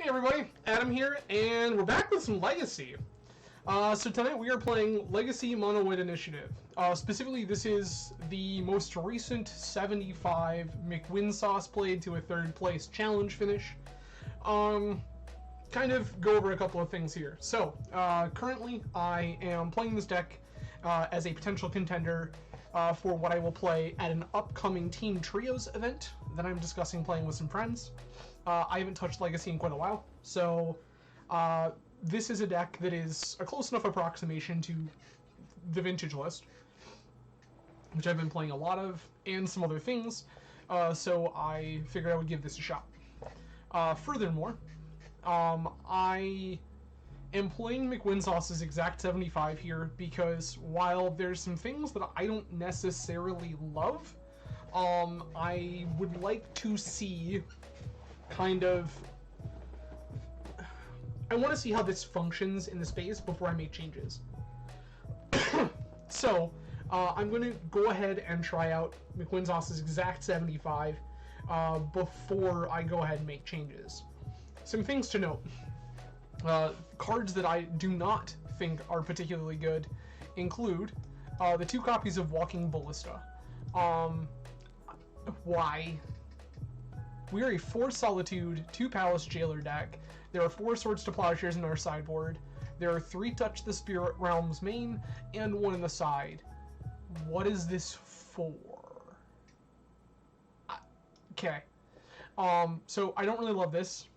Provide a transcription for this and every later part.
Hey everybody, Adam here, and we're back with some Legacy. So tonight we are playing Legacy Mono White Initiative. Specifically, this is the most recent 75 McWinsauce played to a third place challenge finish. Kind of go over a couple of things here. So, currently I am playing this deck as a potential contender for what I will play at an upcoming Team Trios event that I'm discussing playing with some friends. I haven't touched Legacy in quite a while, so this is a deck that is a close enough approximation to the vintage list, which I've been playing a lot of, and some other things, so I figured I would give this a shot. Furthermore, I am playing McWinsauce's exact 75 here because while there's some things that I don't necessarily love, I would like to see kind of... I want to see how this functions in the space before I make changes. So, I'm going to go ahead and try out McWinsauce's exact 75 before I go ahead and make changes. Some things to note. Cards that I do not think are particularly good include the 2 copies of Walking Ballista. Why? We are a 4 Solitude, 2 Palace Jailer deck. There are 4 Swords to Plowshares in our sideboard. There are 3 Touch the Spirit Realms main, and 1 in the side. What is this for? Okay. So I don't really love this.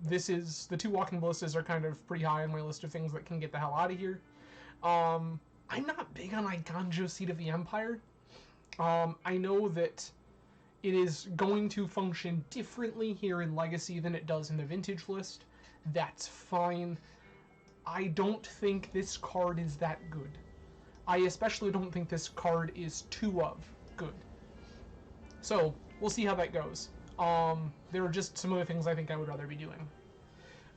This is... the 2 Walking Ballistas are kind of pretty high on my list of things that can get the hell out of here. I'm not big on Iganjo Seat of the Empire. I know that it is going to function differently here in Legacy than it does in the Vintage list. That's fine. I don't think this card is that good. I especially don't think this card is 2 of good. So, we'll see how that goes. There are just some other things I think I would rather be doing.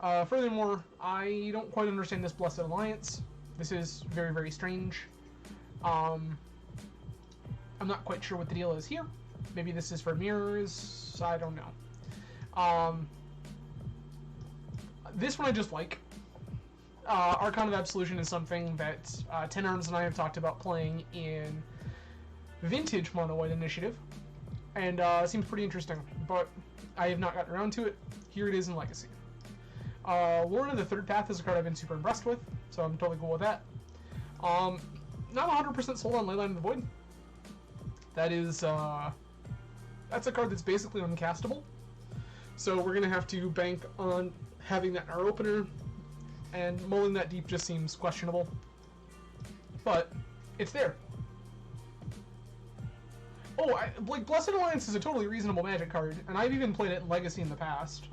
Furthermore, I don't quite understand this Blessed Alliance. This is very, very strange. I'm not quite sure what the deal is here. Maybe this is for mirrors. I don't know. This one I just like. Archon of Absolution is something that 10 Arms and I have talked about playing in Vintage Mono White Initiative, and seems pretty interesting, but I have not gotten around to it. Here it is in Legacy. Lorna of the Third Path is a card I've been super impressed with, so I'm totally cool with that. Not 100% sold on Leyline of the Void. That is, that's a card that's basically uncastable. So we're going to have to bank on having that in our opener, and mulling that deep just seems questionable. But it's there. Oh, like, Blessed Alliance is a totally reasonable Magic card, and I've even played it in Legacy in the past.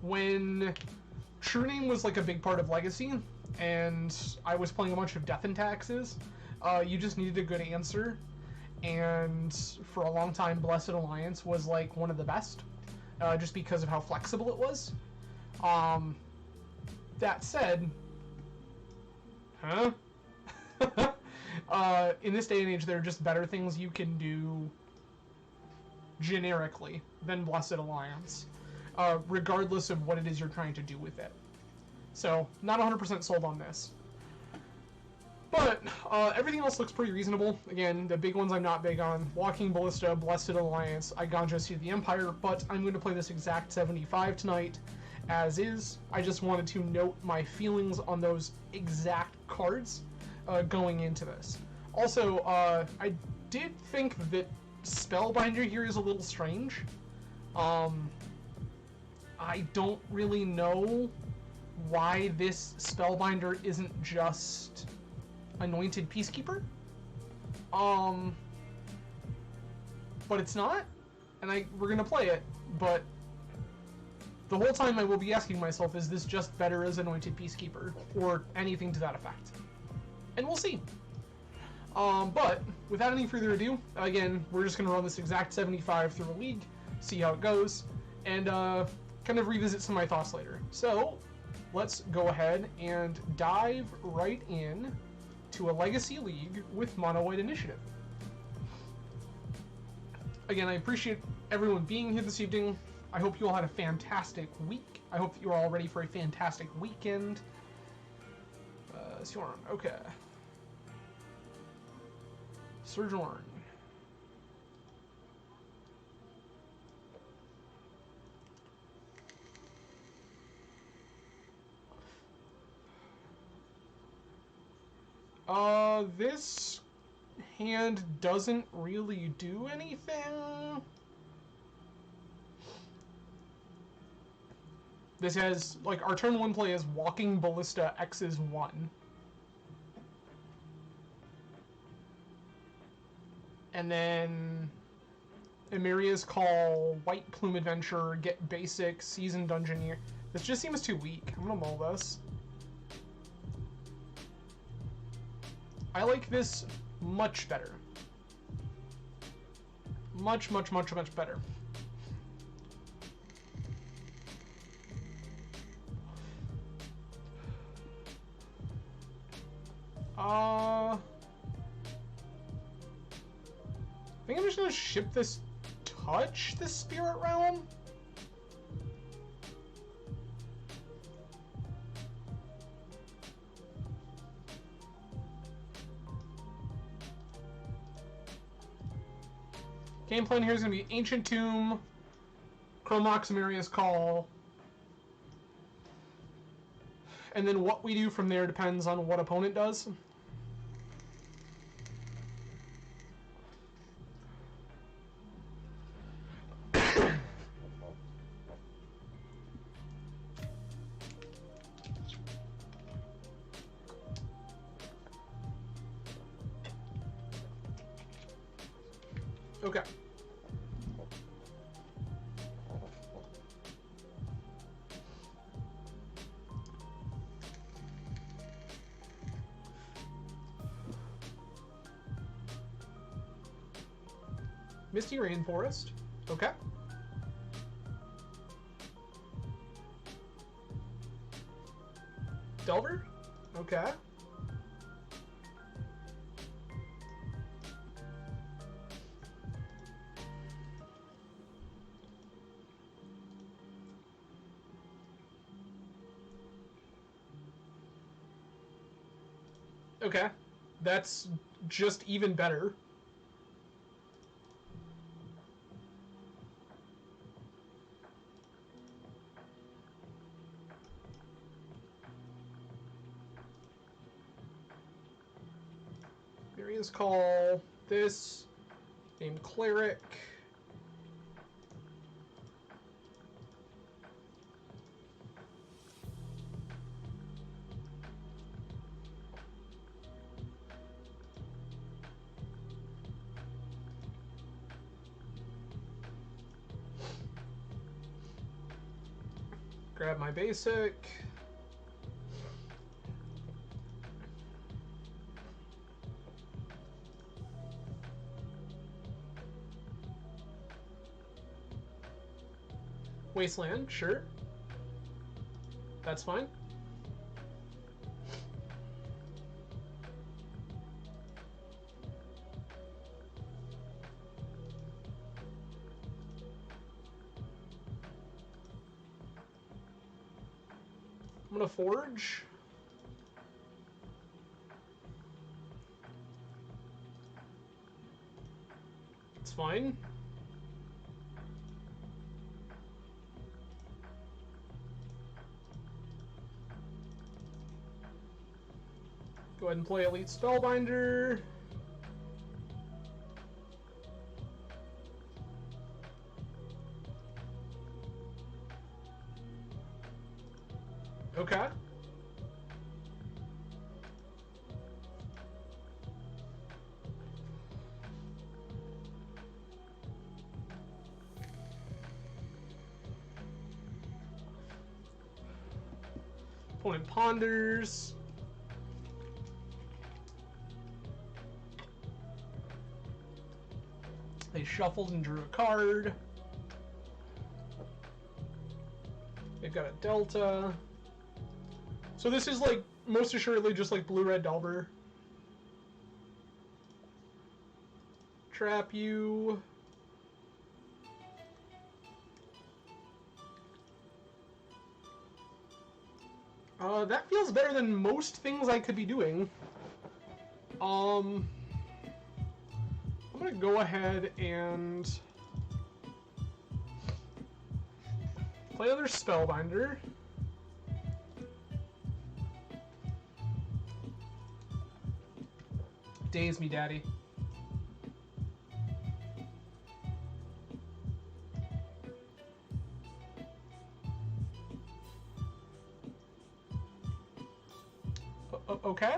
When True Name was like a big part of Legacy, and I was playing a bunch of Death and Taxes, you just needed a good answer. And for a long time, Blessed Alliance was like one of the best, just because of how flexible it was. That said, in this day and age, there are just better things you can do generically than Blessed Alliance, regardless of what it is you're trying to do with it. So, not 100% sold on this. But everything else looks pretty reasonable. Again, the big ones I'm not big on: Walking Ballista, Blessed Alliance, Iganjo Seat of the Empire, but I'm going to play this exact 75 tonight, as is. I just wanted to note my feelings on those exact cards going into this. Also, I did think that Spellbinder here is a little strange. I don't really know why this Spellbinder isn't just Anointed Peacekeeper, but it's not, and we're gonna play it, but the whole time I will be asking myself, is this just better as Anointed Peacekeeper, or anything to that effect? And we'll see. But without any further ado, again, we're just gonna run this exact 75 through a league, see how it goes, and kind of revisit some of my thoughts later. So let's go ahead and dive right in to a Legacy League with Mono White Initiative. Again, I appreciate everyone being here this evening. I hope you all had a fantastic week. I hope that you're all ready for a fantastic weekend. Sworn, okay. Sojourn. This hand doesn't really do anything. This has, like, our turn 1 play is Walking Ballista X is 1. And then Emiria's Call, Whiteplume Adventure, Get Basic, Seasoned Dungeoneer. This just seems too weak. I'm gonna mull this. I like this much better. Much, much, much, much better. I think I'm just gonna ship this Touch the Spirit Realm. Game plan here is going to be Ancient Tomb, Chromox, Emiria's Call, and then what we do from there depends on what opponent does. Okay. Misty Rainforest. Okay. Delver. Okay. Okay. That's just even better. Emiria's Call. This. Name Cleric. Grab my basic. Wasteland, sure. That's fine. I'm gonna forge. It's fine. Go ahead and play Elite Spellbinder. Okay. Opponent ponders. They shuffled and drew a card. They've got a Delta. So this is like most assuredly just like blue-red Delver. Trap you. That feels better than most things I could be doing. I'm gonna go ahead and play another Spellbinder. Daze me, daddy. Okay.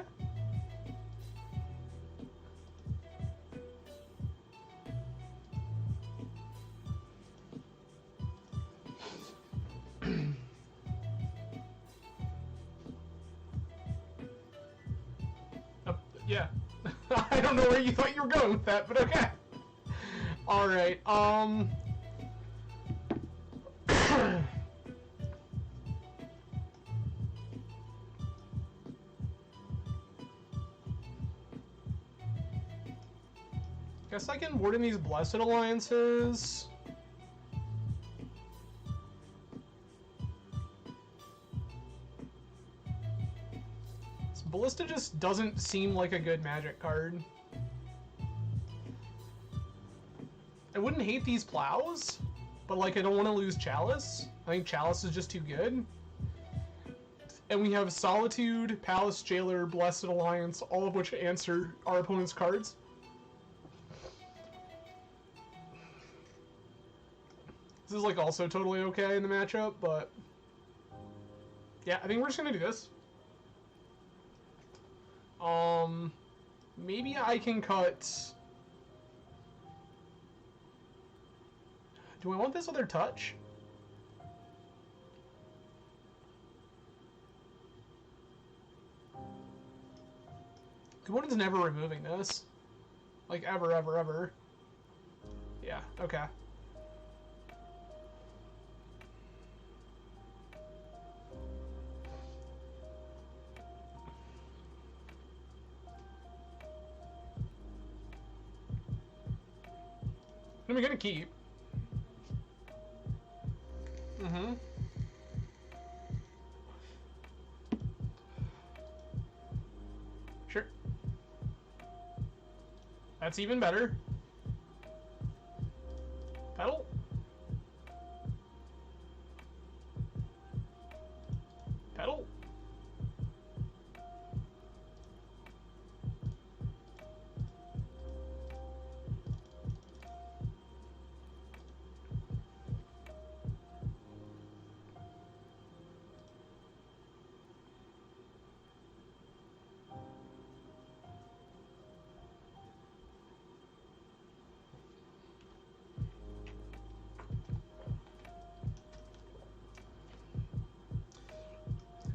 Yeah. I don't know where you thought you were going with that, but okay. Alright, guess I can ward in these Blessed Alliances. This Ballista just doesn't seem like a good Magic card. I wouldn't hate these Plows, but like I don't want to lose Chalice. I think Chalice is just too good. And we have Solitude, Palace Jailer, Blessed Alliance, all of which answer our opponent's cards. This is like also totally okay in the matchup, but yeah, I think we're just gonna do this. Maybe I can cut. Do I want this other touch? Opponent's never removing this. Like, ever, ever, ever. Yeah, okay. What am I gonna keep? Mm-hmm. Sure. That's even better. Pedal. Pedal.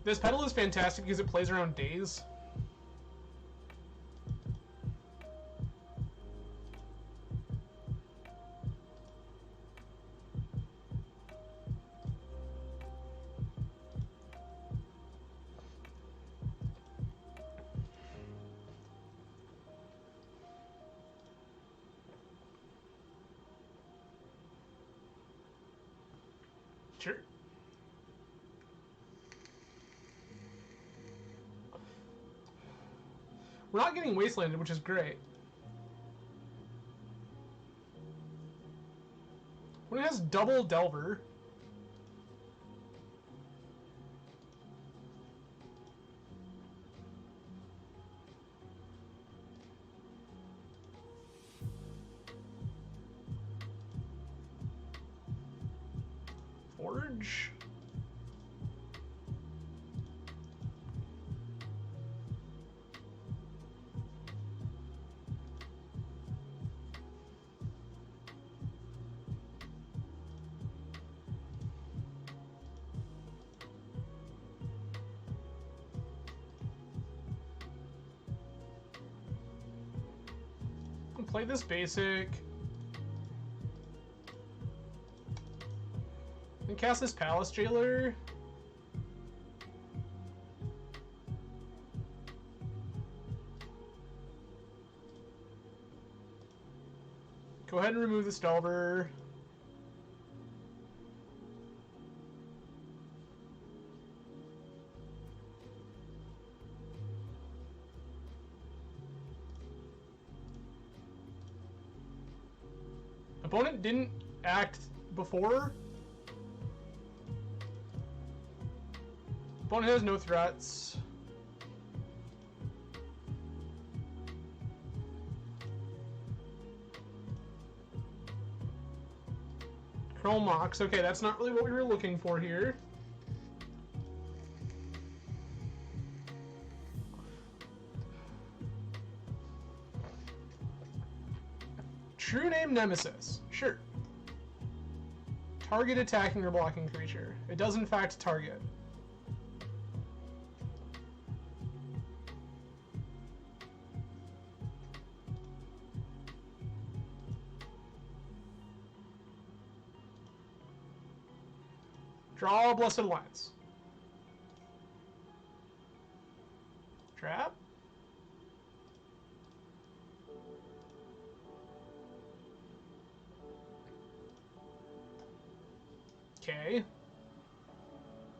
This pedal is fantastic because it plays around days. Sure. We're not getting wastelanded, which is great. When it has double Delver. Forge. Play this basic. And cast this Palace Jailer. Go ahead and remove this Delver. Opponent didn't act before. Opponent has no threats. Chrome Mox. Okay, that's not really what we were looking for here. True name Nemesis. Sure. Target attacking or blocking creature. It does in fact target. Draw Blessed Alliance. Trap. Okay.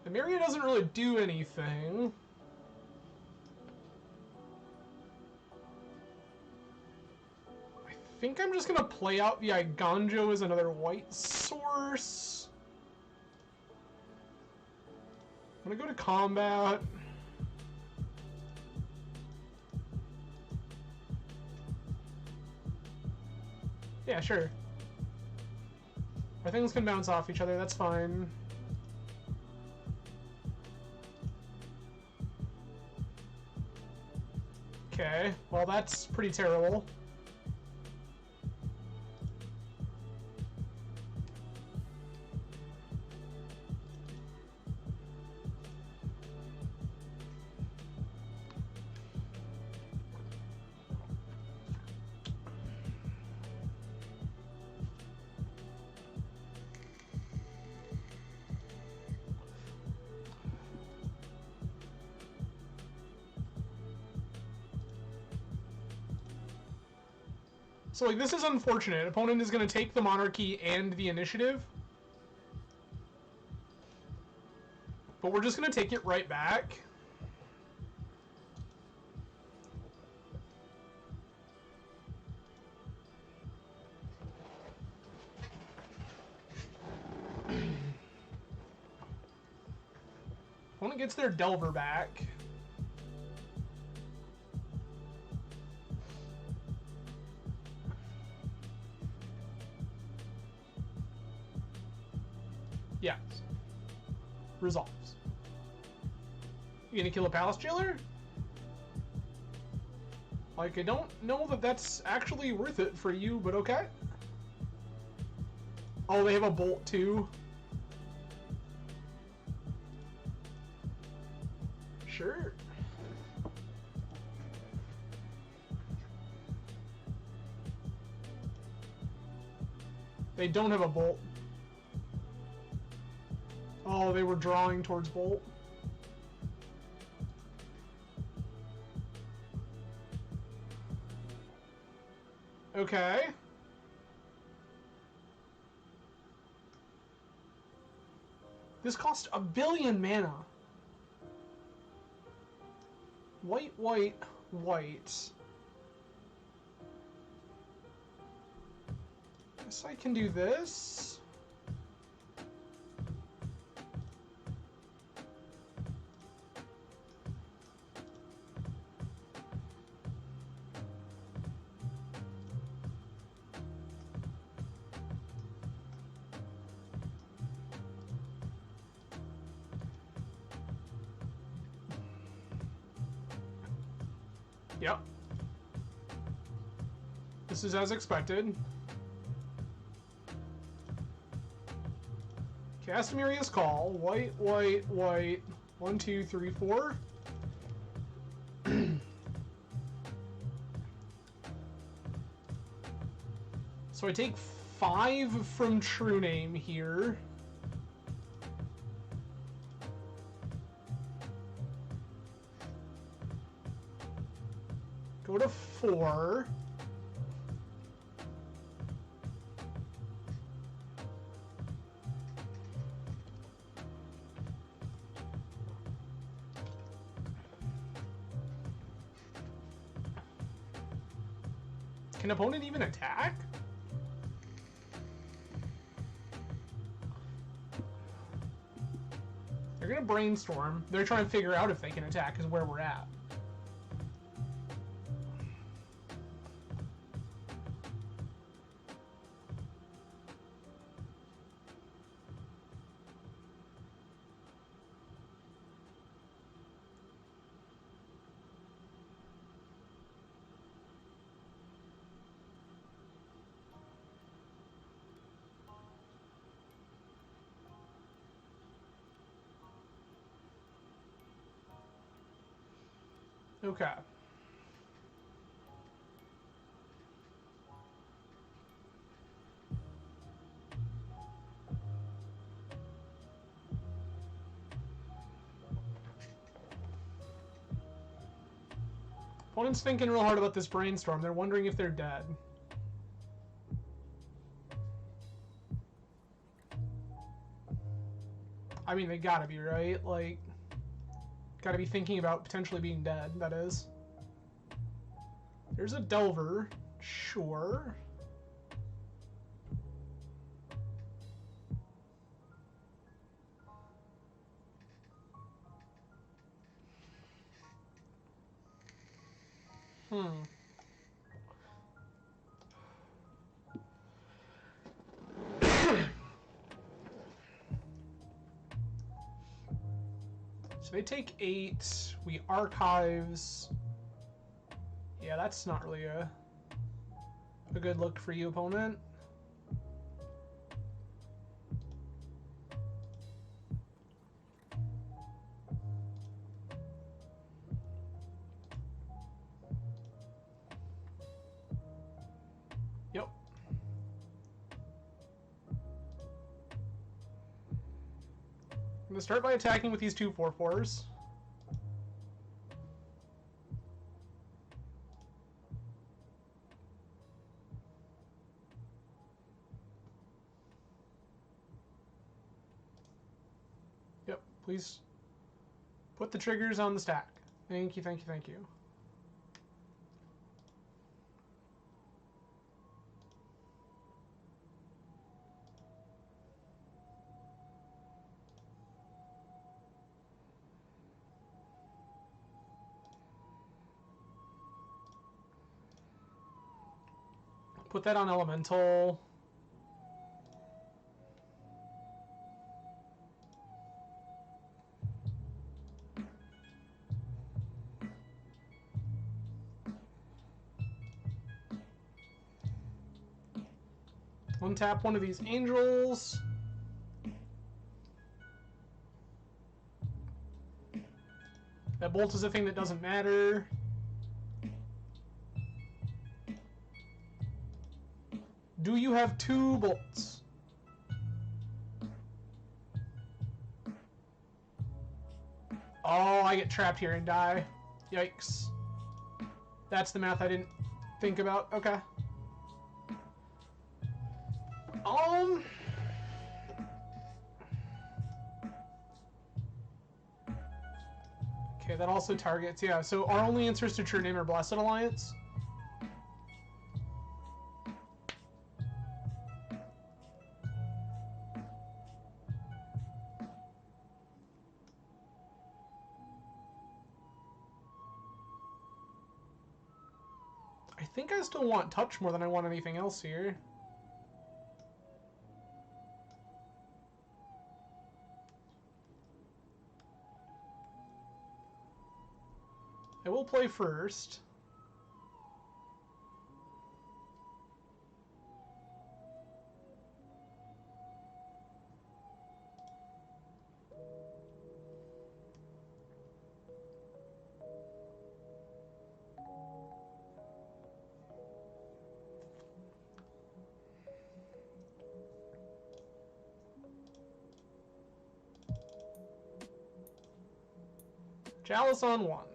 The Myria doesn't really do anything. I think I'm just gonna play out the Iganjo as another white source. I'm gonna go to combat. Yeah, sure. Our things can bounce off each other, that's fine. Okay, well that's pretty terrible. So, like, this is unfortunate. Opponent is going to take the monarchy and the initiative. But we're just going to take it right back. Opponent gets their Delver back. Yeah. Resolves. You gonna kill a Palace Jailer? Like, I don't know that that's actually worth it for you, but okay. Oh, they have a Bolt too? Sure. They don't have a Bolt. Oh, they were drawing towards Bolt. Okay. This cost 1 billion mana. White, white, white. Guess I can do this. Yep. This is as expected. Castamiria's Call. White, white, white. 1, 2, 3, 4. So I take 5 from True Name here. Go to 4. Can opponent even attack? They're gonna brainstorm. They're trying to figure out if they can attack, is where we're at. Okay. Opponent's thinking real hard about this brainstorm. They're wondering if they're dead. I mean, they gotta be, right? Like, gotta be thinking about potentially being dead, that is. There's a Delver. Sure. So they take 8. We archives. Yeah, that's not really a good look for you, opponent. Yep. I'm gonna start by attacking with these 2 4/4s. Yep, please put the triggers on the stack. Thank you, thank you, thank you. Put that on elemental. Untap one of these angels. That bolt is a thing that doesn't matter. Do you have 2 bolts? Oh, I get trapped here and die. Yikes. That's the math I didn't think about. Okay. Okay, that also targets, yeah. So our only answers to True Name are Blessed Alliance. I think I still want touch more than I want anything else here. I will play first. Chalice on 1.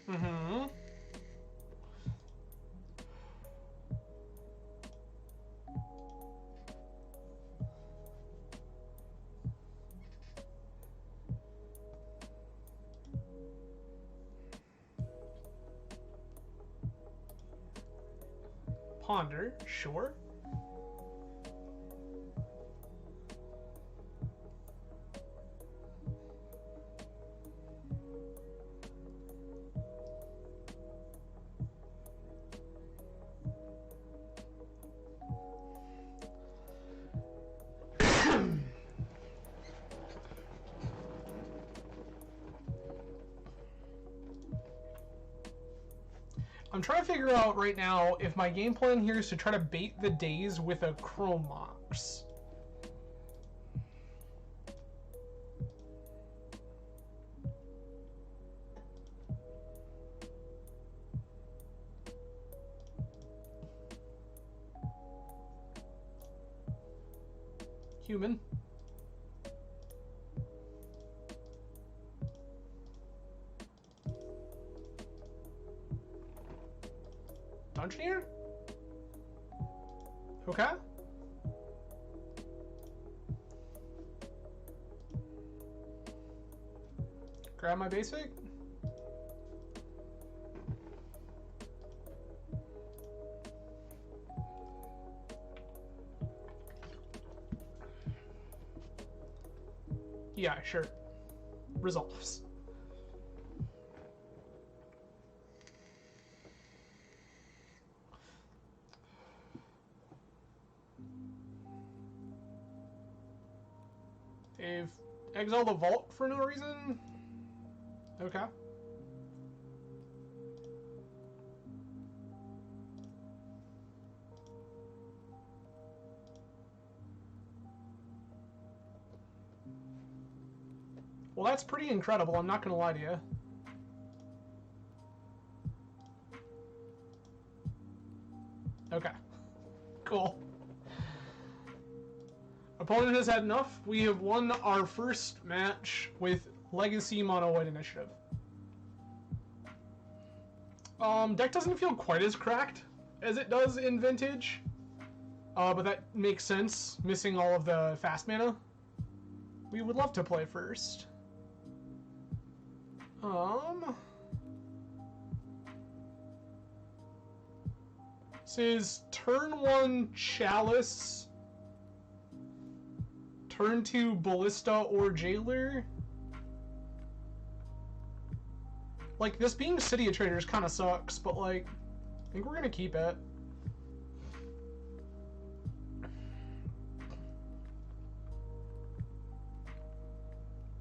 Mm-hmm. Ponder, sure. I'm trying to figure out right now if my game plan here is to try to bait the days with a Chrome Mox. Human. Dungeoneer? Okay. Grab my basic. Yeah, sure. Resolves. They've exiled the vault for no reason? Okay. Well, that's pretty incredible, I'm not gonna lie to you. Okay. Cool. Opponent has had enough. We have won our first match with Legacy Mono White Initiative. Deck doesn't feel quite as cracked as it does in Vintage. But that makes sense, missing all of the fast mana. We would love to play first. This is turn 1 Chalice, turn 2 Ballista or Jailer. Like, this being City of Traders kind of sucks, but like, I think we're gonna keep it.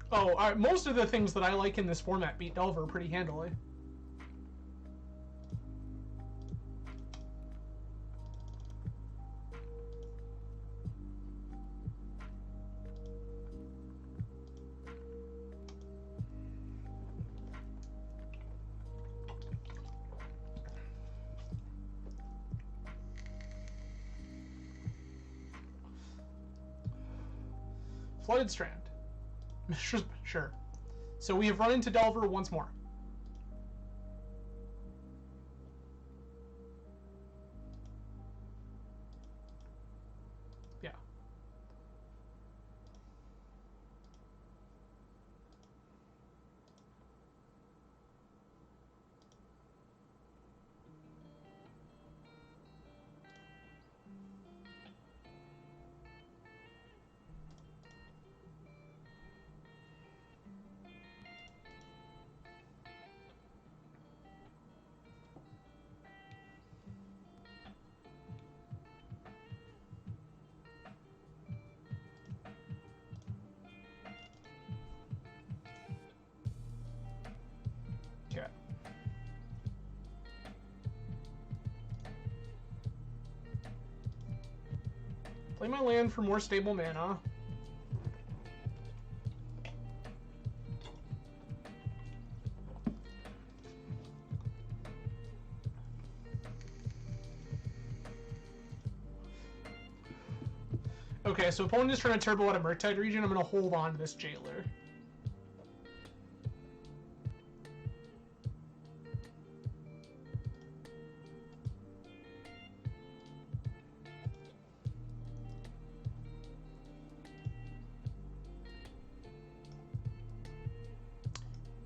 Oh, most of the things that I like in this format beat Delver pretty handily. Flooded Strand. Sure. So we have run into Delver once more. Yeah. Okay. Play my land for more stable mana. Okay, so opponent is trying to turbo out of Murktide region. I'm going to hold on to this Jailer.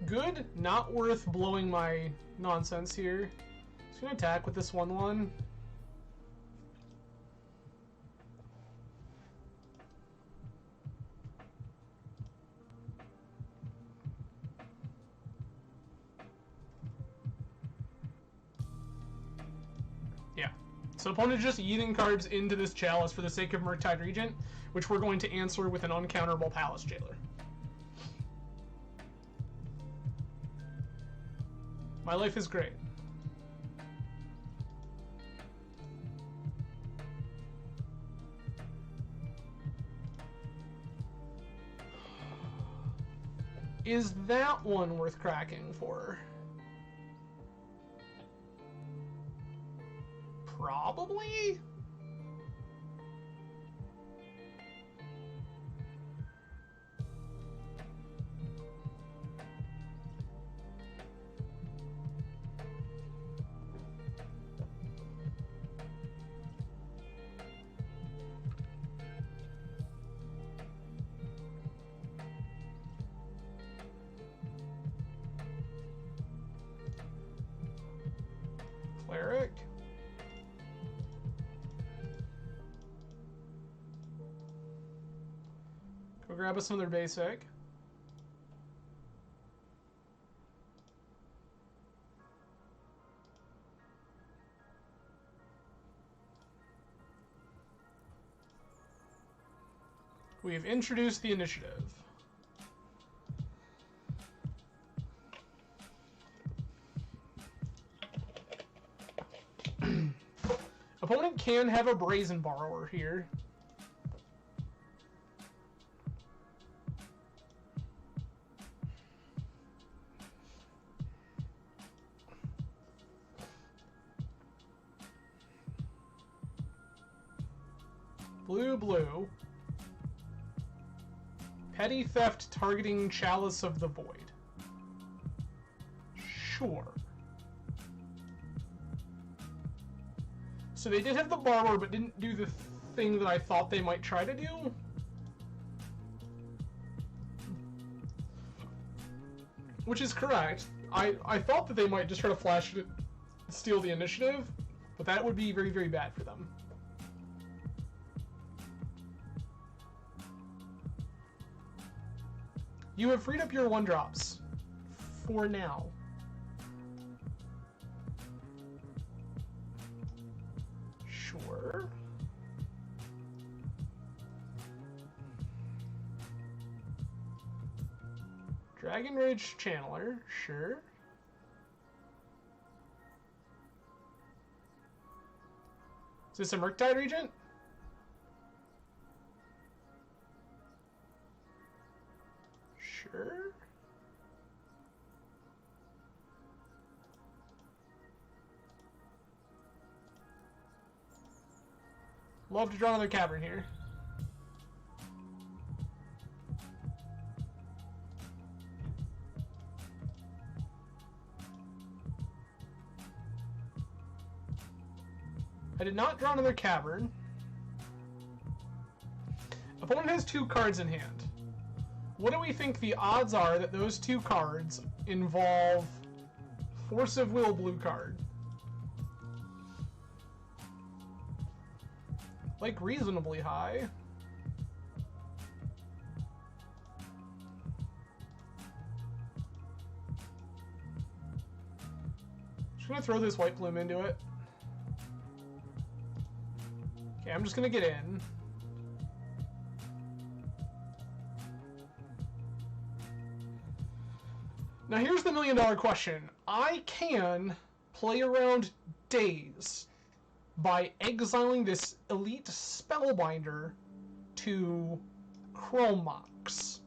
Good, not worth blowing my nonsense here. Just gonna attack with this 1/1. So opponent is just eating cards into this Chalice for the sake of Murktide Regent, which we're going to answer with an uncounterable Palace Jailer. My life is great. Is that one worth cracking for? Probably? Cleric? Go grab us another basic. We have introduced the initiative. Opponent can have a Brazen Borrower here. Blue. Petty Theft targeting Chalice of the Void. Sure. So they did have the Borrower, but didn't do the thing that I thought they might try to do. Which is correct. I thought that they might just try to flash it, steal the initiative, but that would be very, very bad for them. You have freed up your 1-drops. For now. Sure. Dragon Rage Channeler, sure. Is this a Murktide Regent? Sure. Love to draw another Cavern here. I did not draw another Cavern. Opponent has 2 cards in hand. What do we think the odds are that those 2 cards involve Force of Will blue card? Like, reasonably high. Just gonna throw this Whiteplume into it. Okay, I'm just gonna get in. Now here's the million-dollar question. I can play around Daze by exiling this Elite Spellbinder to Chromox.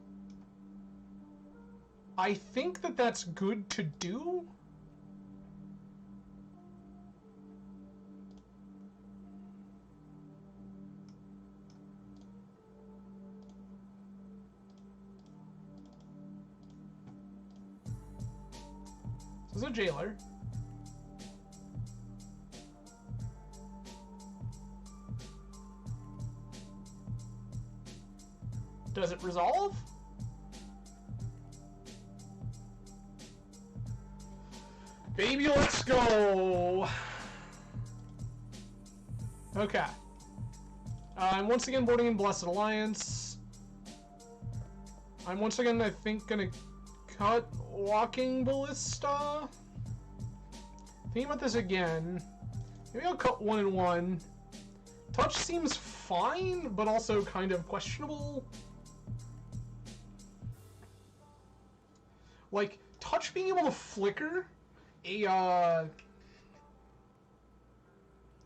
I think that that's good to do. This is a Jailer. Does it resolve? Baby, let's go! Okay. I'm once again boarding in Blessed Alliance. I'm once again, I think, gonna cut Walking Ballista. Thinking about this again. Maybe I'll cut 1 and 1. Touch seems fine, but also kind of questionable. Like, touch being able to flicker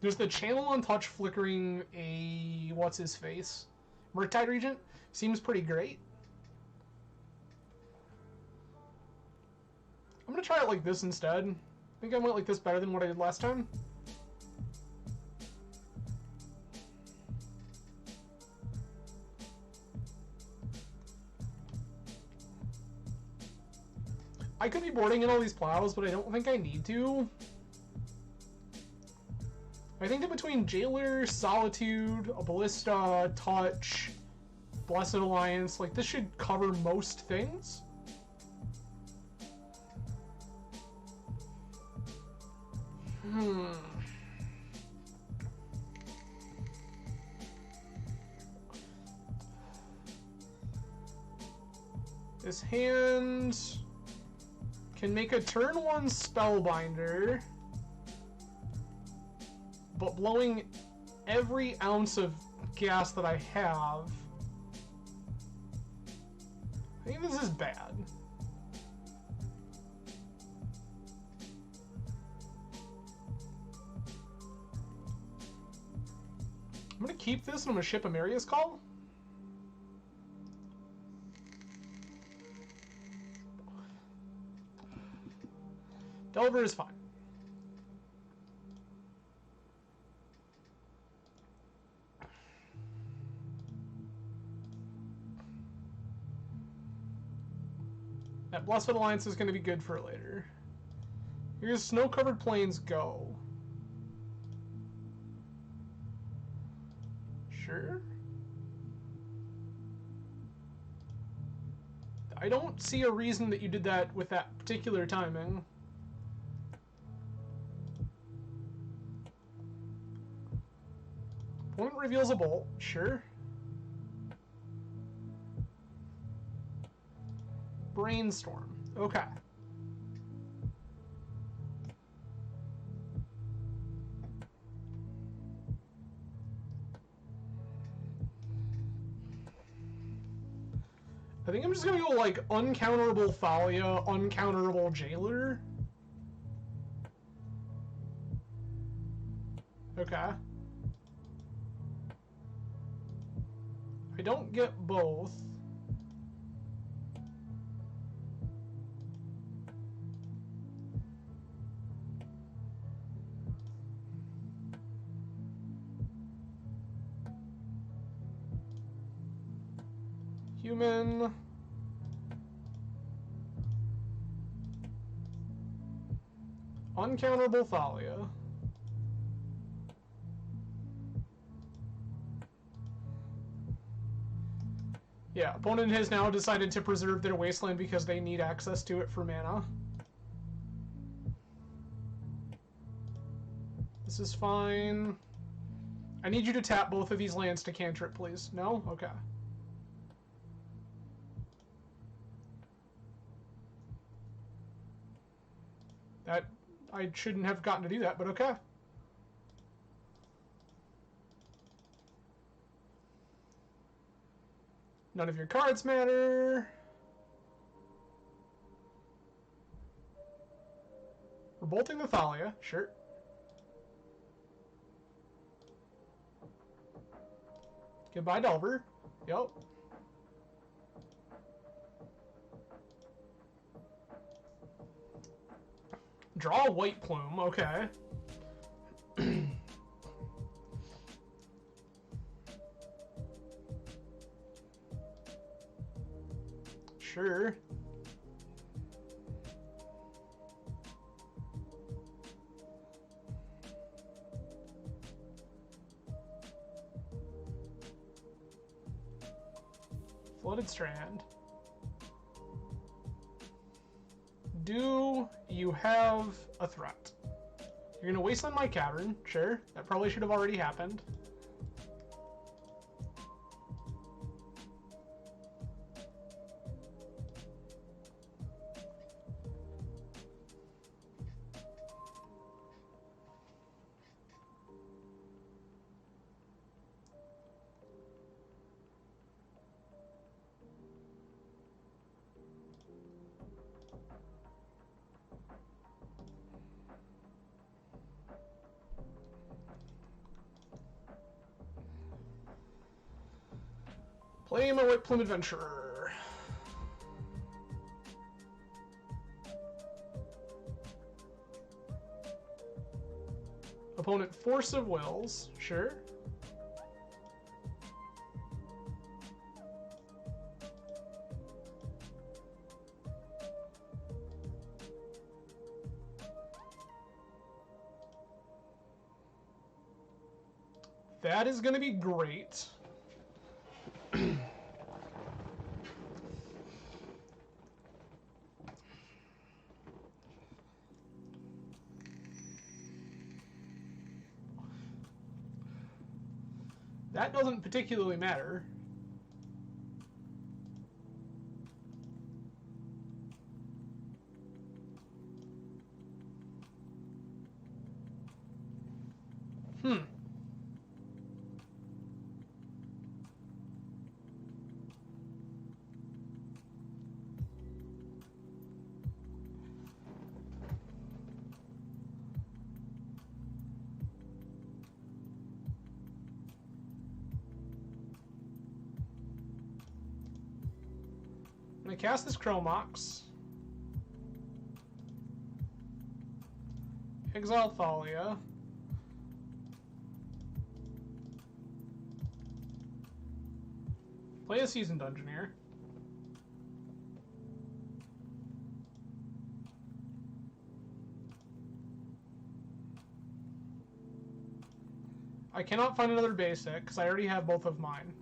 there's the channel on touch flickering a... what's his face? Murktide Regent? Seems pretty great. I'm gonna try it like this instead. I think I went like this better than what I did last time. I could be boarding in all these plows, but I don't think I need to. I think that between Jailer, Solitude, a Ballista, Touch, Blessed Alliance, like, this should cover most things. This hand can make a turn 1 Spellbinder, but blowing every ounce of gas that I have. I think this is bad. I'm gonna keep this and I'm gonna ship a Marius Call. Delver is fine. That Blessed Alliance is going to be good for later. Here's Snow-Covered Plains, go. Sure. I don't see a reason that you did that with that particular timing. Opponent reveals a bolt, sure. Brainstorm, okay. I think I'm just gonna go like uncounterable Thalia, uncounterable Jailer. Okay. I don't get both. Human. Uncounterable Thalia. Yeah, opponent has now decided to preserve their wasteland because they need access to it for mana. This is fine. I need you to tap both of these lands to cantrip, please. No? Okay. That... I shouldn't have gotten to do that, but okay. None of your cards matter. Revolting the Thalia, sure. Goodbye, Delver. Yep. Draw a Whiteplume, okay. Sure. Flooded Strand. Do you have a threat? You're gonna wasteland my cavern, sure. That probably should have already happened. Play my Whiteplume Adventurer. Opponent Force of Wills, sure. That is going to be great. That doesn't particularly matter. I'm gonna cast this Chromox. Exile Thalia. Play a Seasoned Dungeoneer. I cannot find another basic because I already have both of mine.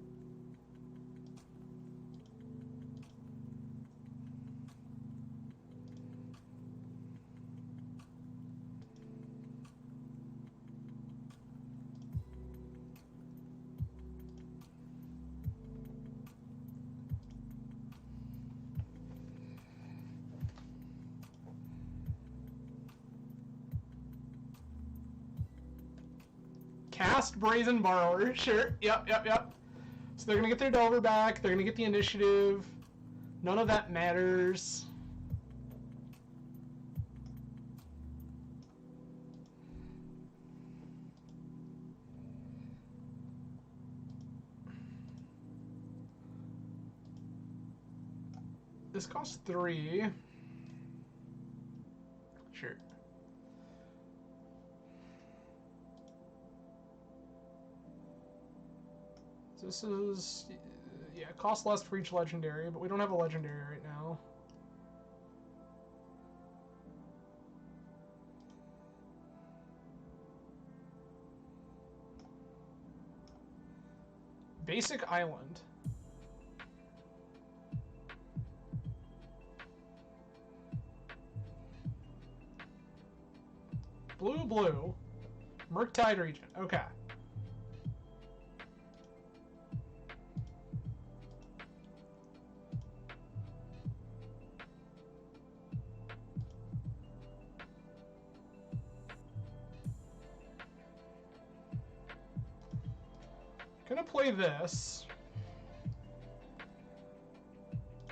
Cast Brazen Borrower, sure. Yep. So they're gonna get their Delver back, they're gonna get the initiative. None of that matters. This costs 3. Sure. This is, yeah, cost less for each legendary, but we don't have a legendary right now. Basic Island. Blue. Murktide region. Okay. Gonna play this.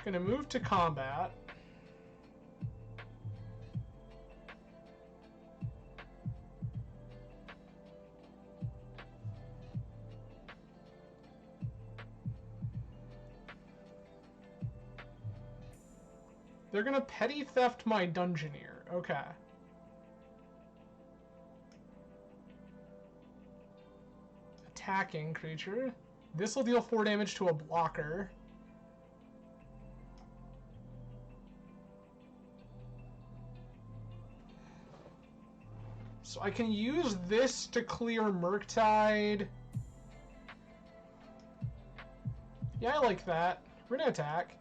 Gonna move to combat. They're gonna petty theft my Dungeoneer. Okay. Attacking creature. This will deal 4 damage to a blocker. So I can use this to clear Murktide. Yeah, I like that. We're gonna attack.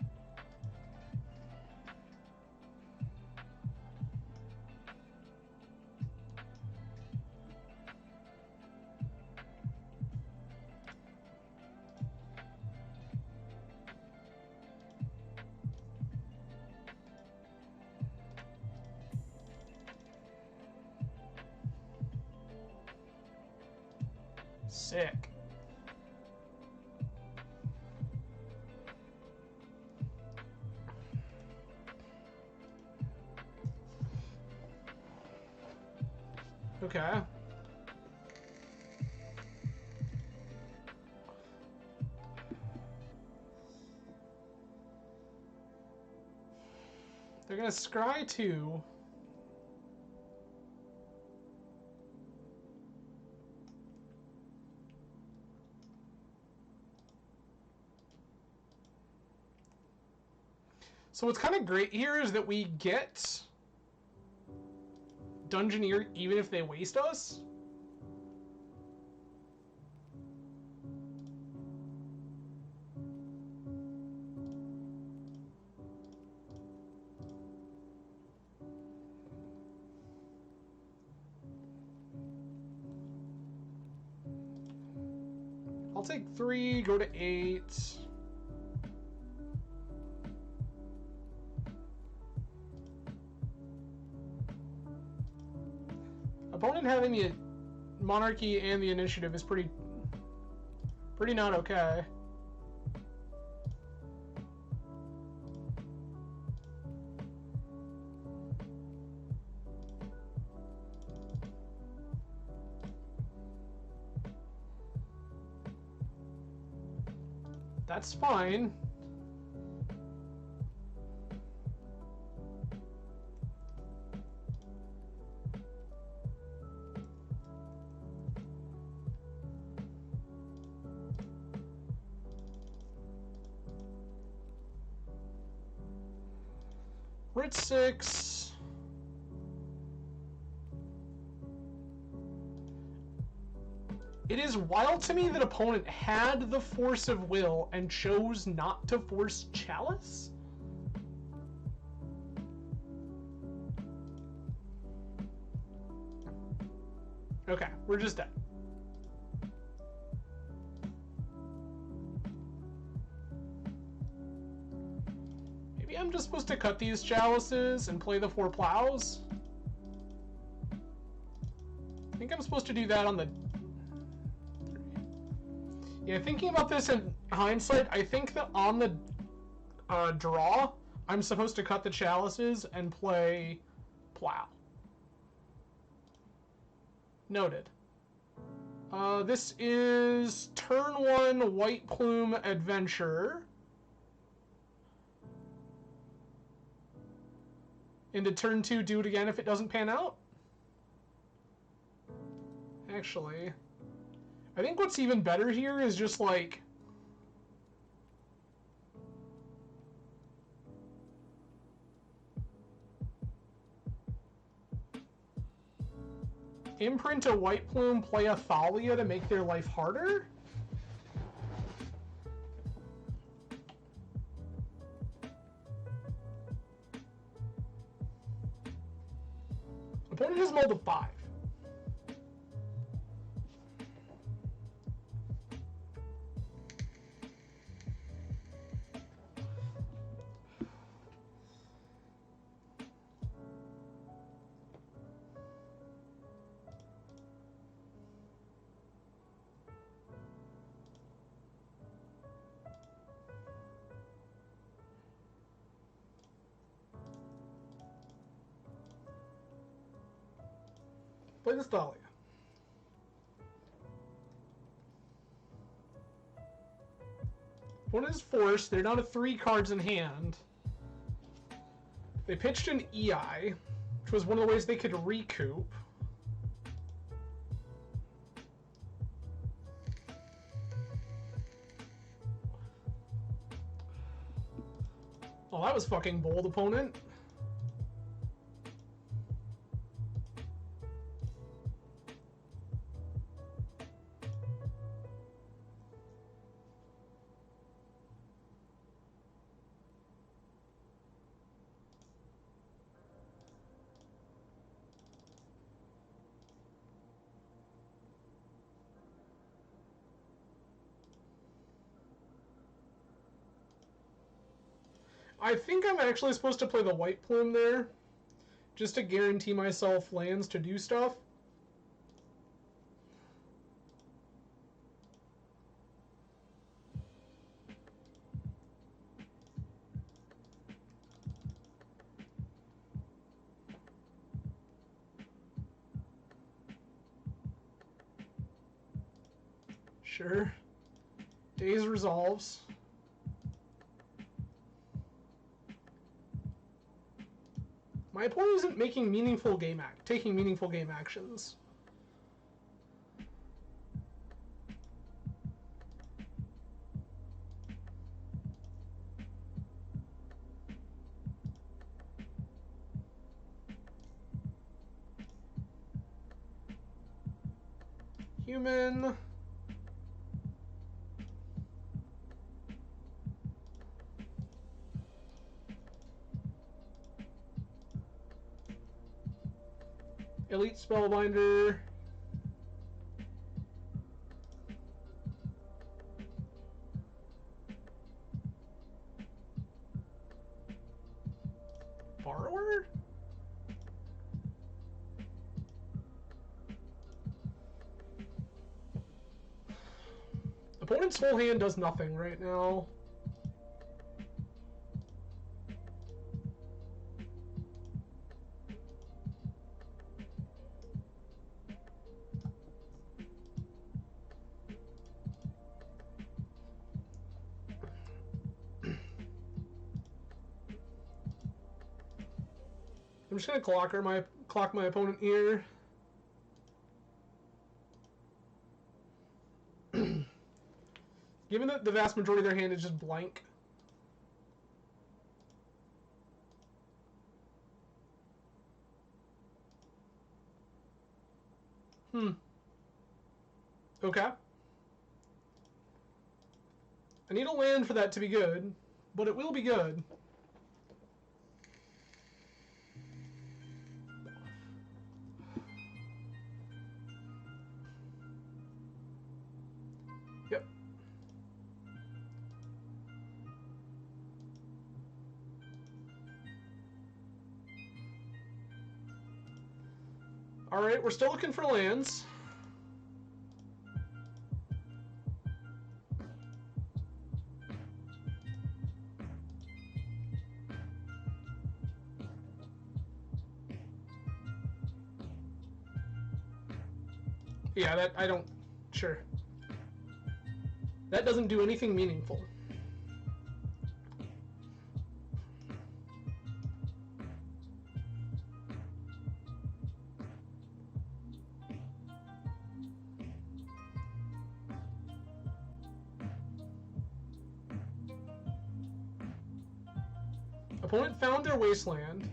Sick. Okay. gonna scry 2. So what's kind of great here is that we get Dungeoneer even if they waste us. I'll take 3, go to 8. Opponent having the monarchy and the initiative is pretty not okay. That's fine. We're at 6. It is wild to me that opponent had the force of will and chose not to force Chalice. Okay, we're just dead. Maybe I'm just supposed to cut these Chalices and play the 4 plows. I think I'm supposed to do that on the... Yeah, thinking about this in hindsight, I think that on the draw, I'm supposed to cut the Chalices and play plow. Noted. This is turn 1 Whiteplume Adventure. Into turn 2, do it again if it doesn't pan out. Actually, I think what's even better here is just like... imprint a Whiteplume, play a Thalia to make their life harder? Opponent has mulled a 5. Play this Thalia. One is forced. They're down to 3 cards in hand. They pitched an EI, which was one of the ways they could recoup. Oh, that was fucking bold, opponent. I think I'm actually supposed to play the Whiteplume there, just to guarantee myself lands to do stuff. Sure. Daze resolves. My opponent isn't taking meaningful game actions. Human. Elite Spellbinder. Borrower? Opponent's whole hand does nothing right now. I'm just gonna clock my opponent here. Given that the vast majority of their hand is just blank. Okay. I need a land for that to be good, but it will be good. Yep. Alright, we're still looking for lands. Yeah, that, I don't... Sure. That doesn't do anything meaningful. Opponent found their wasteland.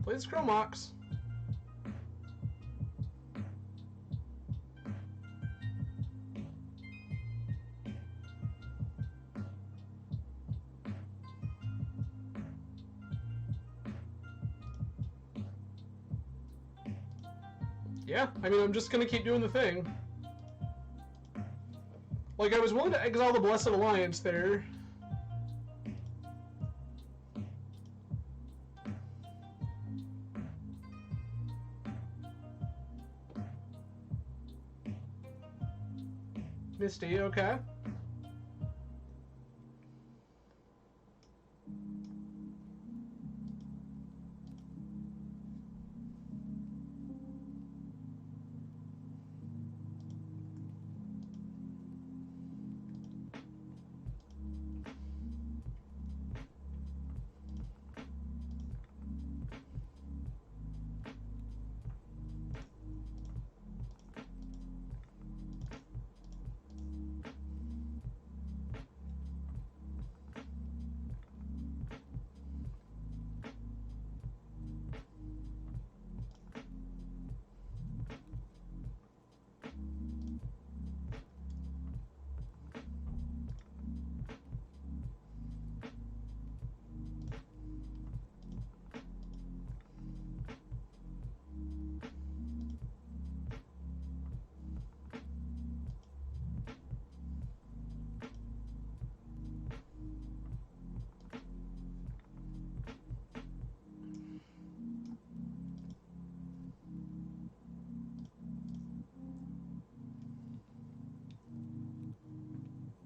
Played Scroll Mox. Yeah, I mean, I'm just gonna keep doing the thing. Like, I was willing to exile the Blessed Alliance there. Misty, okay.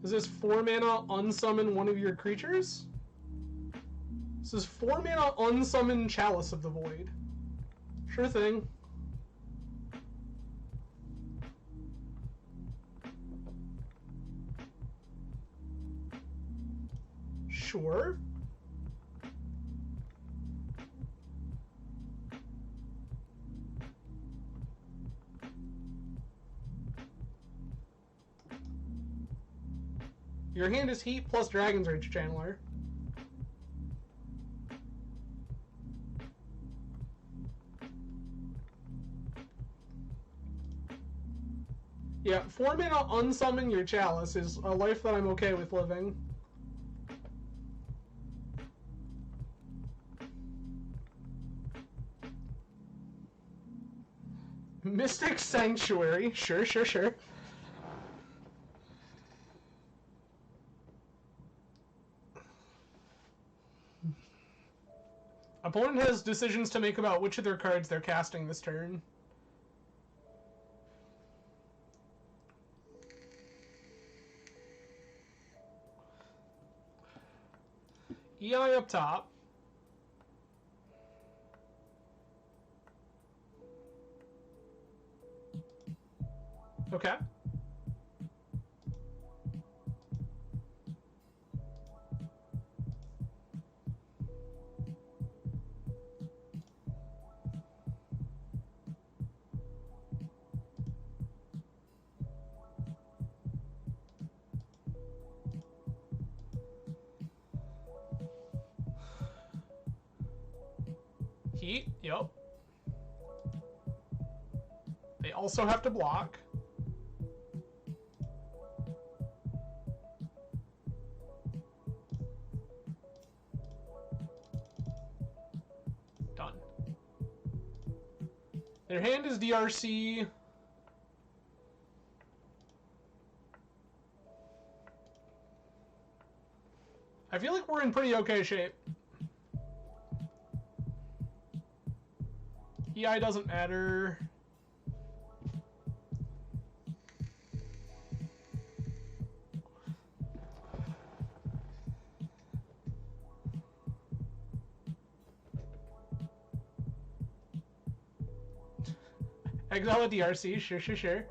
Is this 4 mana unsummon one of your creatures? This is 4 mana unsummon Chalice of the Void. Sure thing. Sure. Your hand is Heat plus Dragon's Rage Channeler. Yeah, 4 mana unsummon your Chalice is a life that I'm okay with living. Mystic Sanctuary, sure. Opponent has decisions to make about which of their cards they're casting this turn. EI up top. Okay. Heat, yep. They also have to block. Done. Their hand is DRC. I feel like we're in pretty okay shape. EI doesn't matter. Exile a DRC, sure.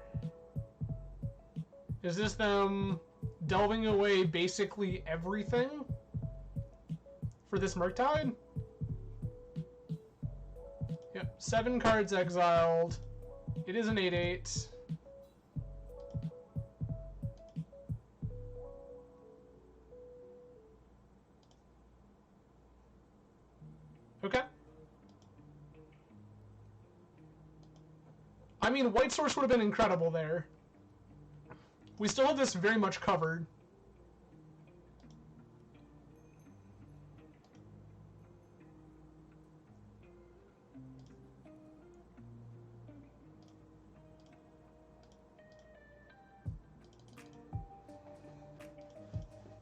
Is this them delving away basically everything for this Murktide? Yep, 7 cards exiled. It is an 8/8. Okay. I mean, White Source would have been incredible there. We still have this very much covered.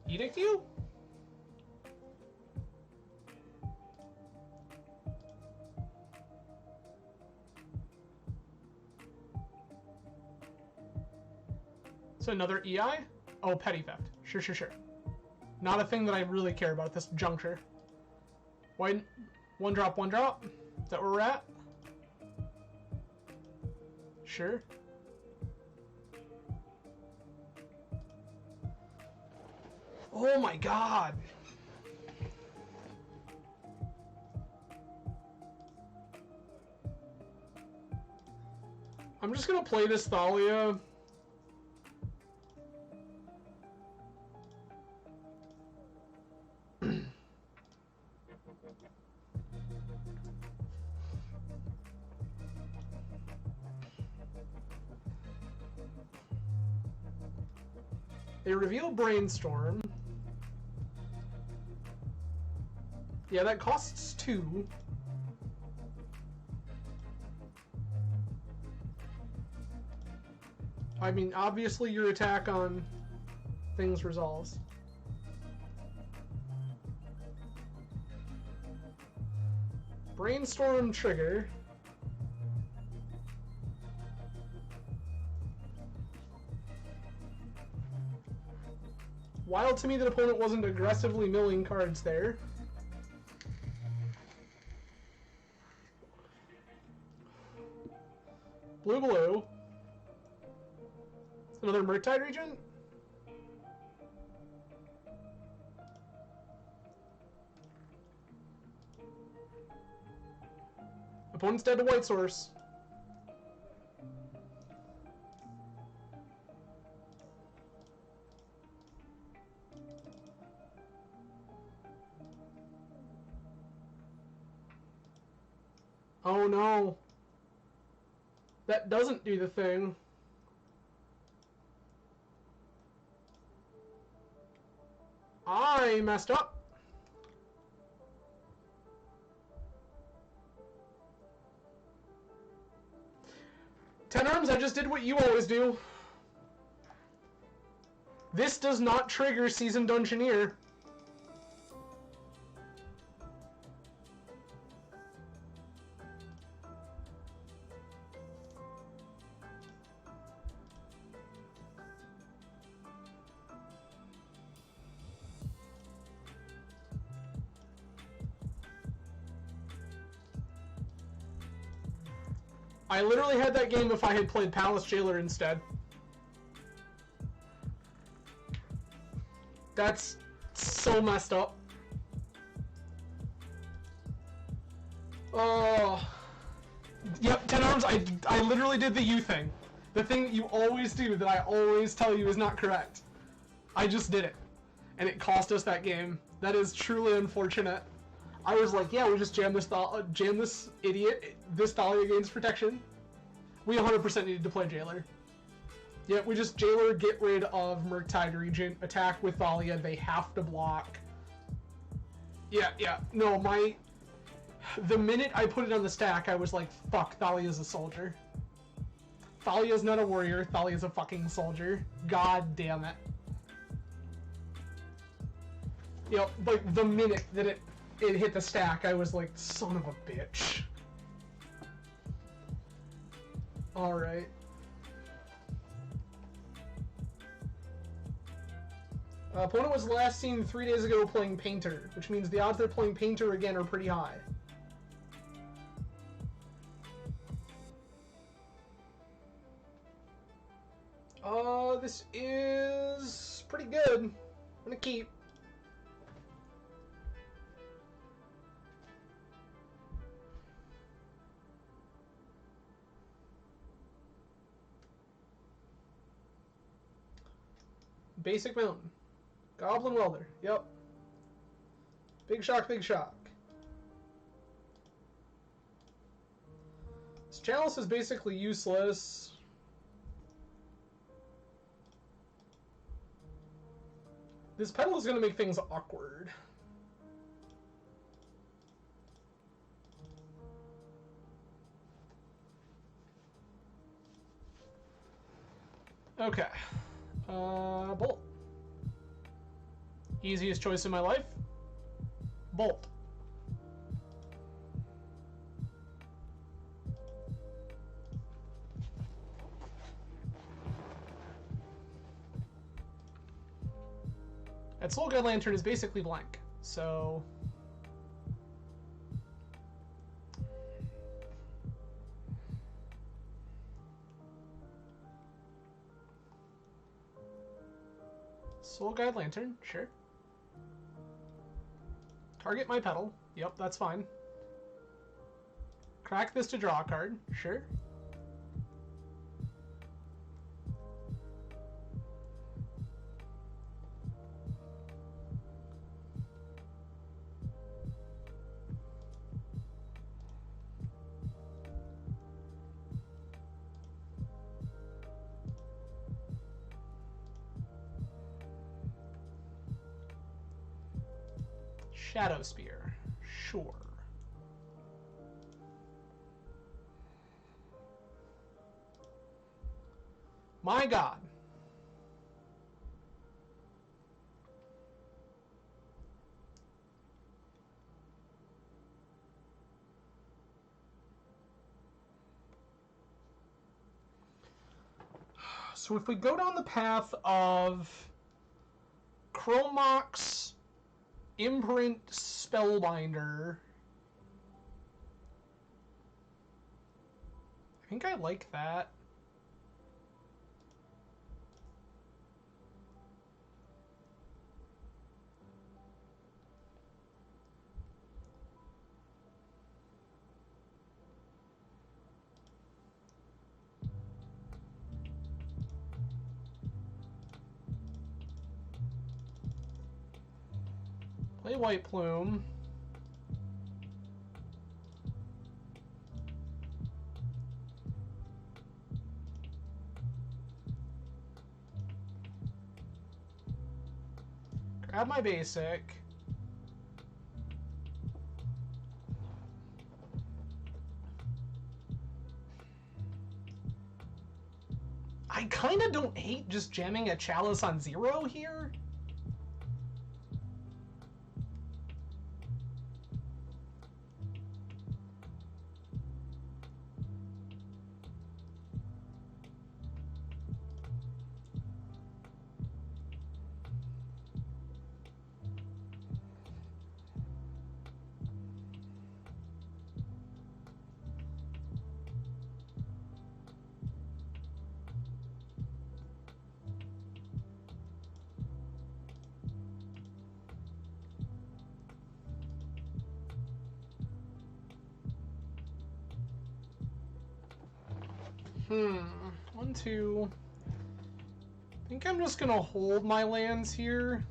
Edict you? So another EI? Oh, Petty Theft. Sure. Not a thing that I really care about at this juncture. Why? One drop. Is that where we're at? Sure. Oh my god! I'm just gonna play this Thalia. They reveal Brainstorm. Yeah, that costs 2. I mean, obviously your attack on things resolves. Brainstorm trigger. Wild to me that opponent wasn't aggressively milling cards there. Blue. Another Murktide Regent? Opponent's dead to White Source. Oh no. That doesn't do the thing. I messed up. Ten Arms, I just did what you always do. This does not trigger Seasoned Dungeoneer. I literally had that game if I had played Palace Jailer instead. That's so messed up. Oh. Yep, Ten Arms, I literally did the you thing. The thing that you always do that I always tell you is not correct. I just did it. And it cost us that game. That is truly unfortunate. I was like, yeah, we just jam this idiot. This Thalia gains protection. We 100% needed to play Jailer. Yeah, we just Jailer, get rid of Murktide Regent, attack with Thalia, they have to block. Yeah. No, the minute I put it on the stack, I was like, fuck, Thalia's a soldier. Thalia's not a warrior, Thalia's a fucking soldier. God damn it. You know, like, the minute that it hit the stack, I was like, son of a bitch. Alright. Opponent was last seen 3 days ago playing Painter, which means the odds they're playing Painter again are pretty high. This is pretty good. I'm gonna keep. Basic Mountain. Goblin Welder. Yep. Big shock, big shock. This Chalice is basically useless. This pedal is going to make things awkward. Okay. Bolt. Easiest choice in my life. Bolt. That Soul Guide Lantern is basically blank, so... Soul Guide Lantern, sure. Target my pedal, yep, that's fine. Crack this to draw a card, sure. Shadow Spear, sure. My God. So if we go down the path of Chromox Imprint Spellbinder. I think I like that. Play Whiteplume. Grab my basic. I kind of don't hate just jamming a Chalice on 0 here. One, two. I think I'm just gonna hold my lands here.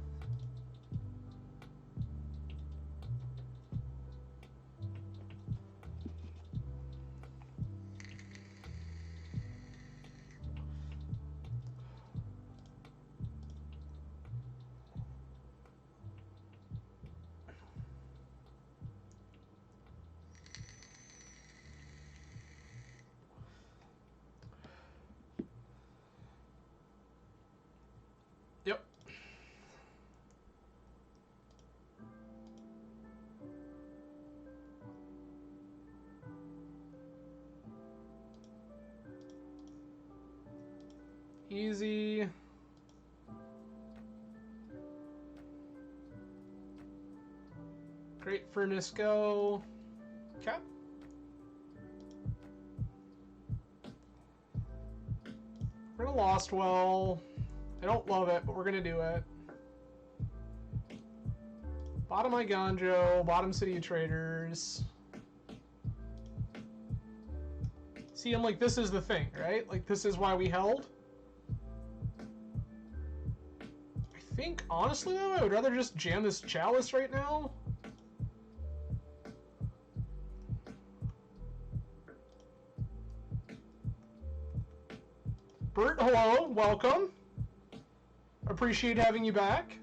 Yep. Easy. Great Furnace go. Okay. We're gonna Lost Well. I don't love it, but we're gonna do it. Bottom my Ganjo, bottom City of Traders. See, I'm like, this is the thing, right? Like, this is why we held. I think, honestly, though, I would rather just jam this Chalice right now. Bert, hello, welcome. Appreciate having you back.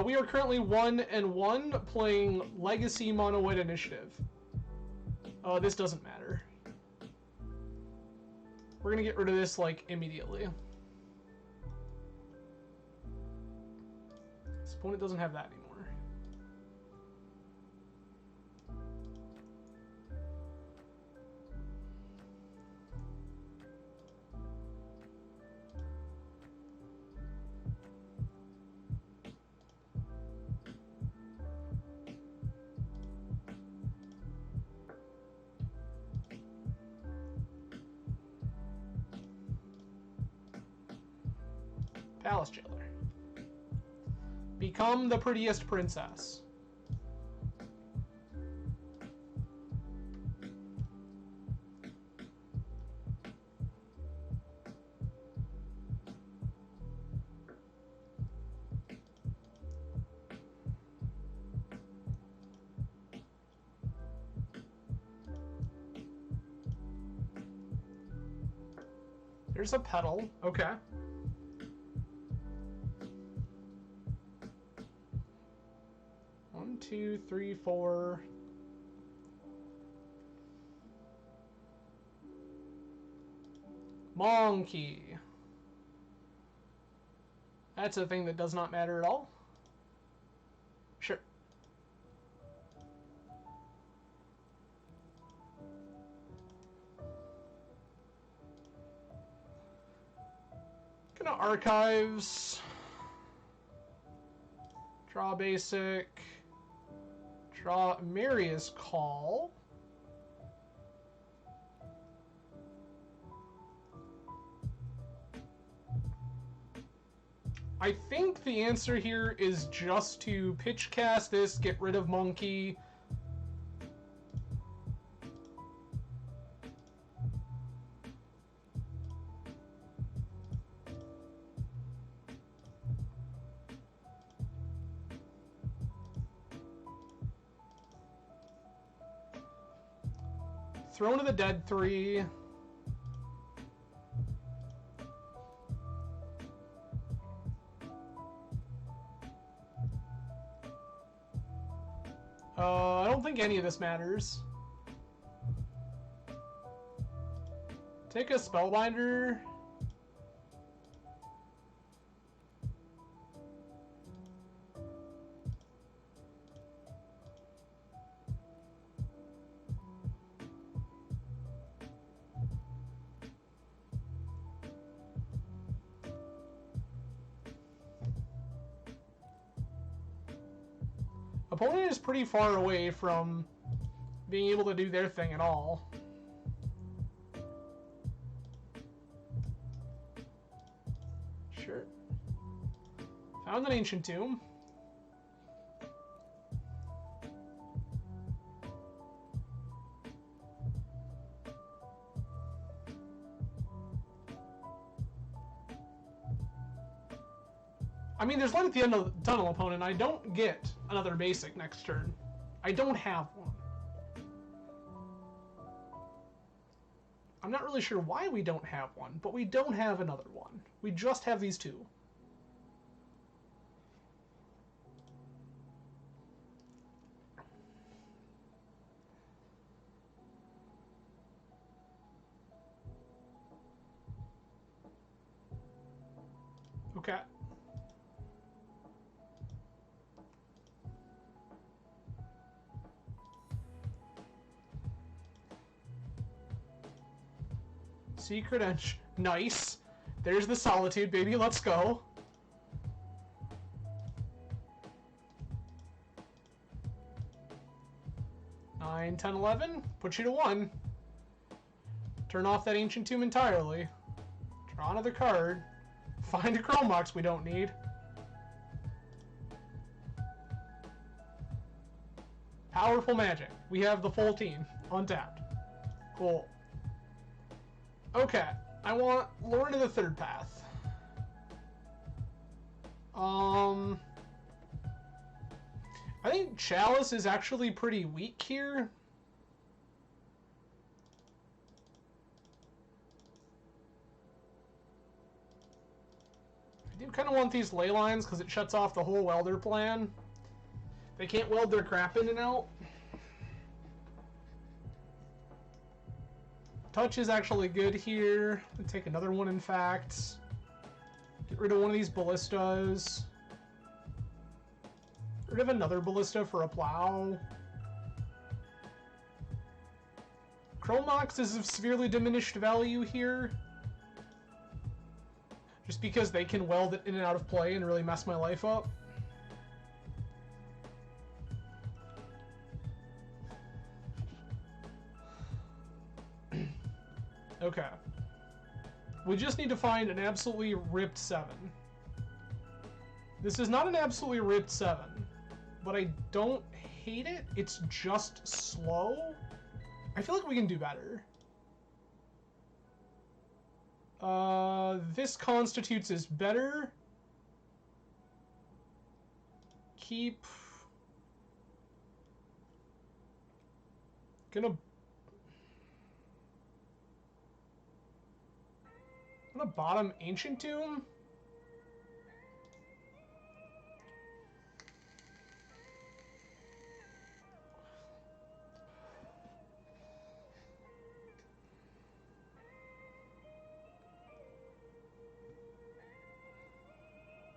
We are currently 1-1 playing Legacy Mono White Initiative. This doesn't matter. We're gonna get rid of this, like, immediately. This opponent doesn't have that anymore. Palace Jailer. Become the prettiest princess. There's a petal. Okay. One, two, three, four. Monkey. That's a thing that does not matter at all. Sure. Gonna archives. Draw basic. Draw Marius Call. I think the answer here is just to pitch cast this, get rid of Monkey. Throne of the Dead 3. I don't think any of this matters. Take a Spellbinder. Opponent is pretty far away from being able to do their thing at all. Sure. Found an ancient tomb. I mean, there's light at the end of the tunnel, opponent. I don't get another basic next turn. I don't have one. I'm not really sure why we don't have one, but we don't have another one. We just have these two. Okay. Secret Edge. Nice. There's the Solitude, baby. Let's go. Nine, 10, 11. Put you to 1. Turn off that Ancient Tomb entirely. Draw another card. Find a Chrome Box we don't need. Powerful magic. We have the full team. Untapped. Cool. Okay, I want Lord of the Third Path. I think Chalice is actually pretty weak here. I do kind of want these ley lines because it shuts off the whole welder plan. They can't weld their crap in and out. Touch is actually good here. I'll take another one, in fact. Get rid of one of these ballistas. Get rid of another ballista for a plow. Chrome Mox is of severely diminished value here. Just because they can weld it in and out of play and really mess my life up. Okay. We just need to find an absolutely ripped 7. This is not an absolutely ripped 7, but I don't hate it. It's just slow. I feel like we can do better. This constitutes as better. Keep. Gonna bottom Ancient Tomb?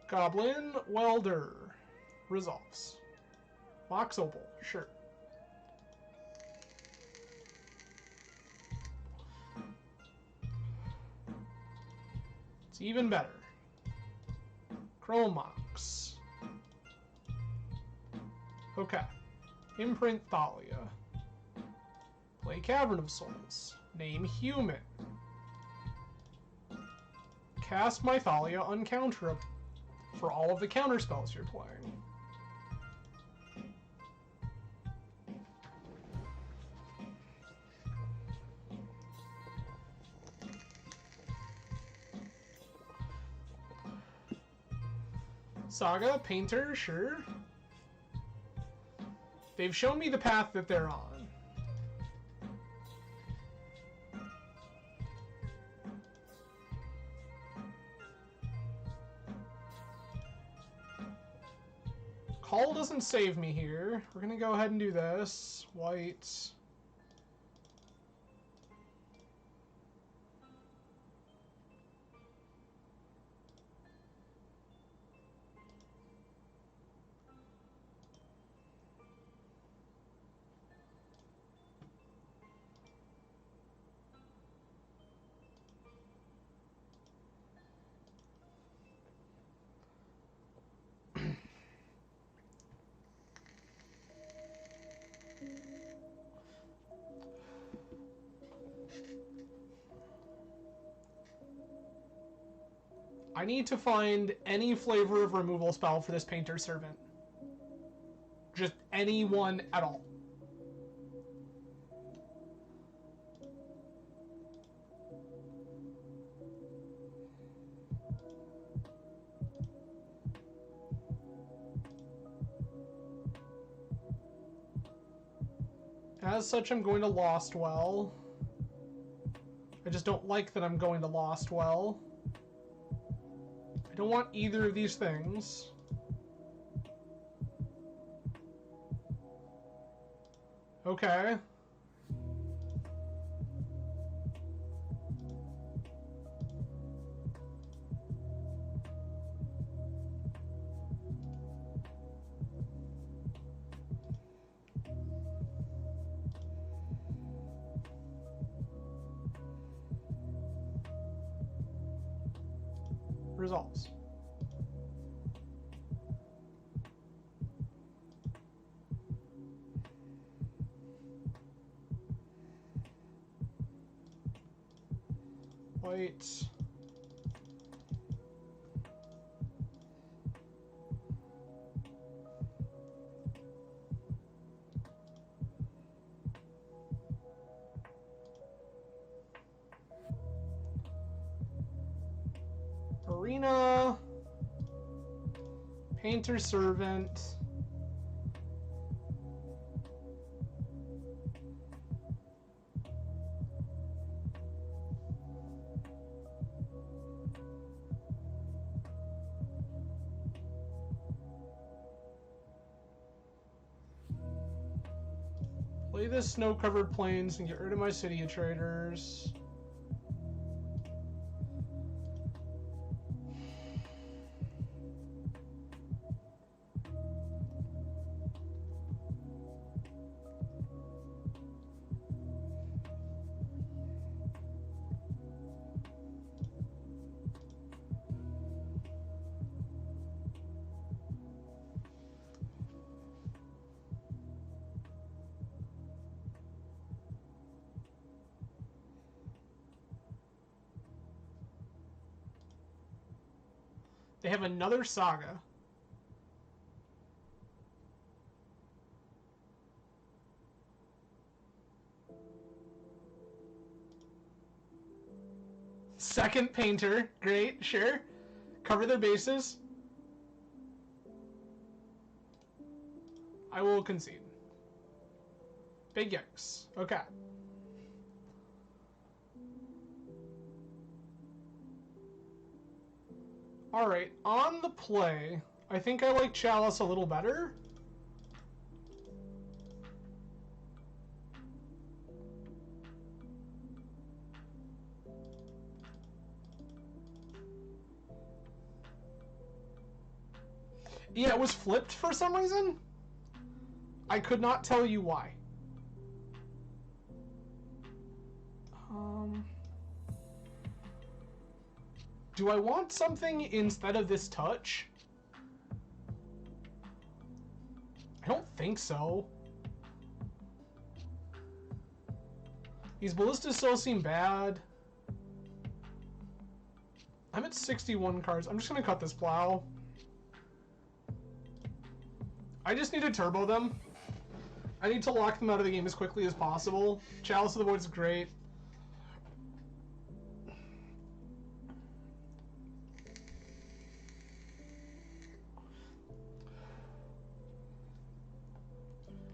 Goblin Welder. Resolves. Mox Opal. Sure. It's even better. Chrome Mox. Okay. Imprint Thalia. Play Cavern of Souls. Name Human. Cast my Thalia uncounterable for all of the counter spells you're playing. Saga, Painter, sure. They've shown me the path that they're on. Call doesn't save me here. We're gonna go ahead and do this. White. I need to find any flavor of removal spell for this Painter Servant. Just any one at all. As such, I'm going to Lost Well. I just don't like that I'm going to Lost Well. I don't want either of these things. Okay. Results. White. Arena. Painter Servant. Play this snow-covered plains and get rid of my city of traders. They have another saga. Second Painter. Great, sure. Cover their bases. I will concede. Big yikes. Okay. Alright, on the play, I think I like Chalice a little better. Yeah, it was flipped for some reason. I could not tell you why. Do I want something instead of this touch? I I don't think so. These ballistas still seem bad. I'm at 61 cards. I'm just going to cut this plow. I just need to turbo them. I need to lock them out of the game as quickly as possible. Chalice of the Void is great.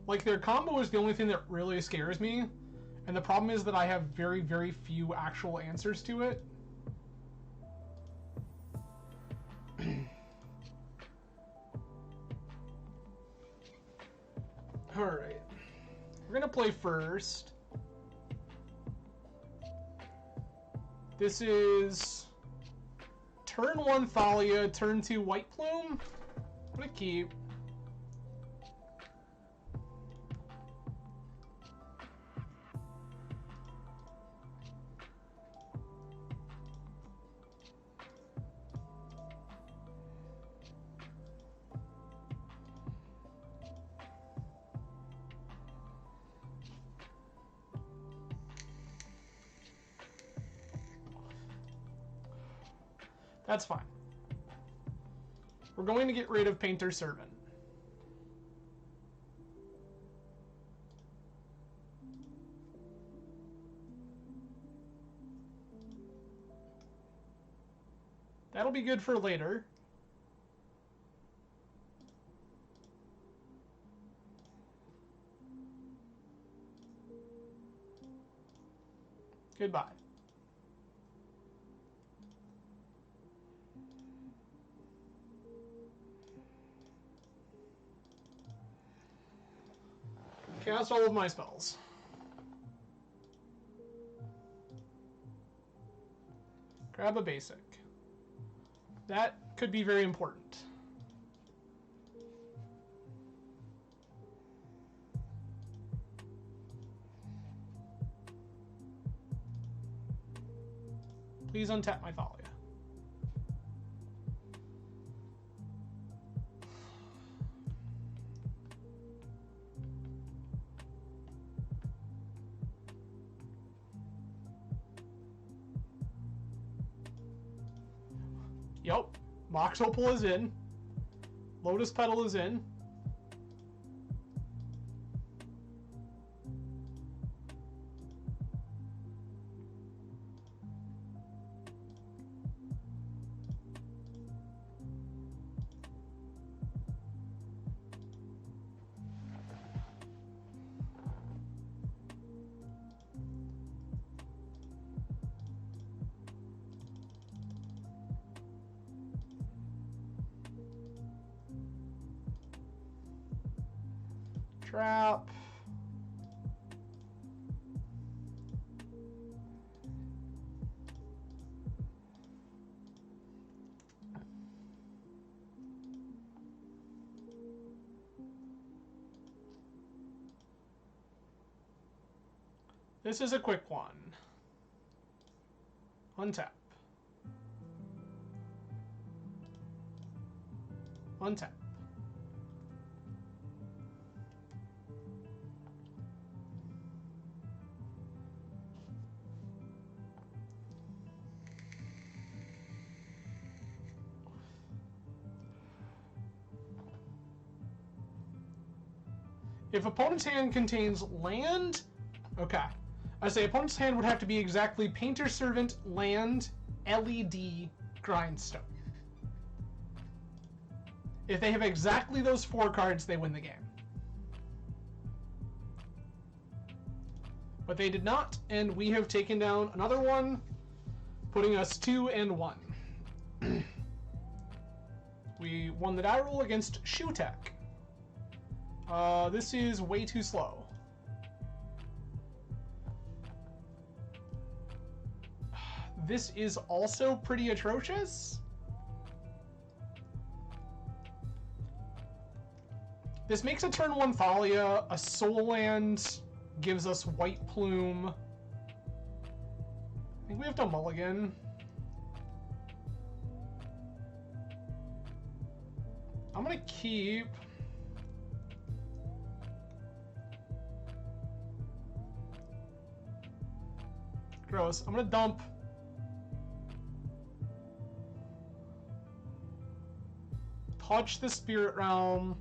Like, their combo is the only thing that really scares me. And the problem is that I have very, very few actual answers to it. Alright. We're gonna play first. This is turn 1 Thalia, turn 2 Whiteplume. I'm gonna keep. That's fine. We're going to get rid of Painter Servant. That'll be good for later. Goodbye. Cast all of my spells. Grab a basic. That could be very important. Please untap my Thalia. Yep. Mox Opal is in. Lotus Petal is in. Trap. This is a quick one. Untap. Untap. If opponent's hand contains land, okay. I say opponent's hand would have to be exactly Painter Servant, land, LED, Grindstone. If they have exactly those 4 cards, they win the game. But they did not, and we have taken down another one, putting us 2-1. We won the die roll against Shootech. This is way too slow. This is also pretty atrocious. This makes a turn 1 Thalia, a Soul Land gives us Whiteplume. I think we have to mulligan. I'm gonna keep. Gross. I'm gonna dump. Touch the Spirit Realm.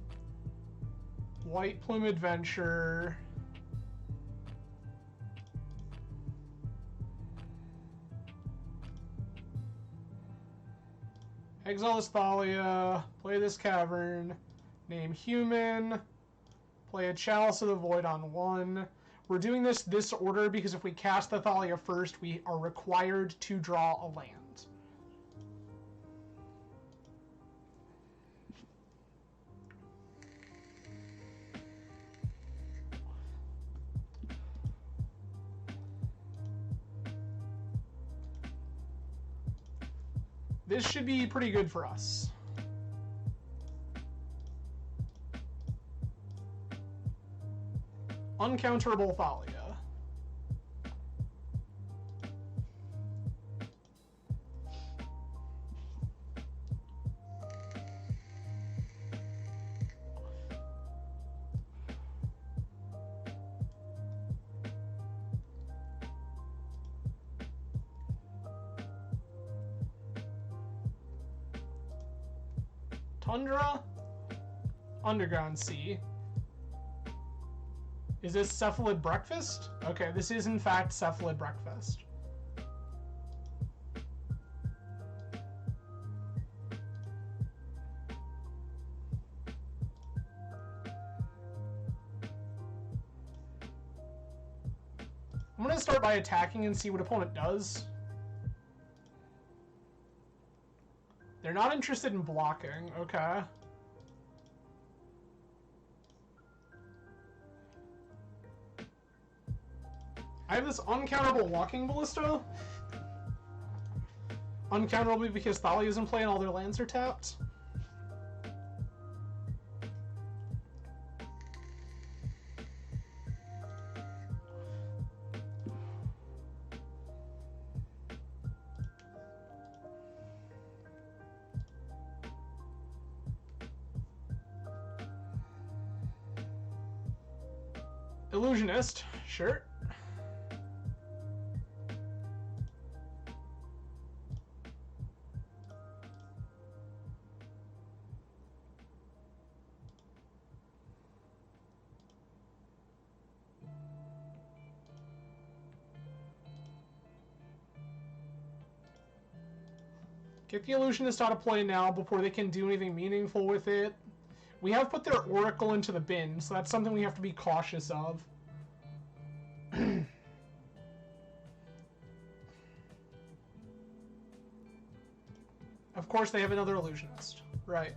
Whiteplume Adventure. Exile this Thalia. Play this Cavern. Name Human. Play a Chalice of the Void on 1. We're doing this order because if we cast the Thalia first, we are required to draw a land. This should be pretty good for us. Uncounterable Thalia. Tundra, Underground Sea. Is this Cephalid Breakfast? Okay, this is in fact Cephalid Breakfast. I'm gonna start by attacking and see what opponent does. They're not interested in blocking, okay. I have this uncountable Walking Ballista. Uncounterable because Thalia is in play and all their lands are tapped. Illusionist, sure. Get the Illusionist out of play now before they can do anything meaningful with it. We have put their Oracle into the bin, so that's something we have to be cautious of. Of course, they have another Illusionist. Right.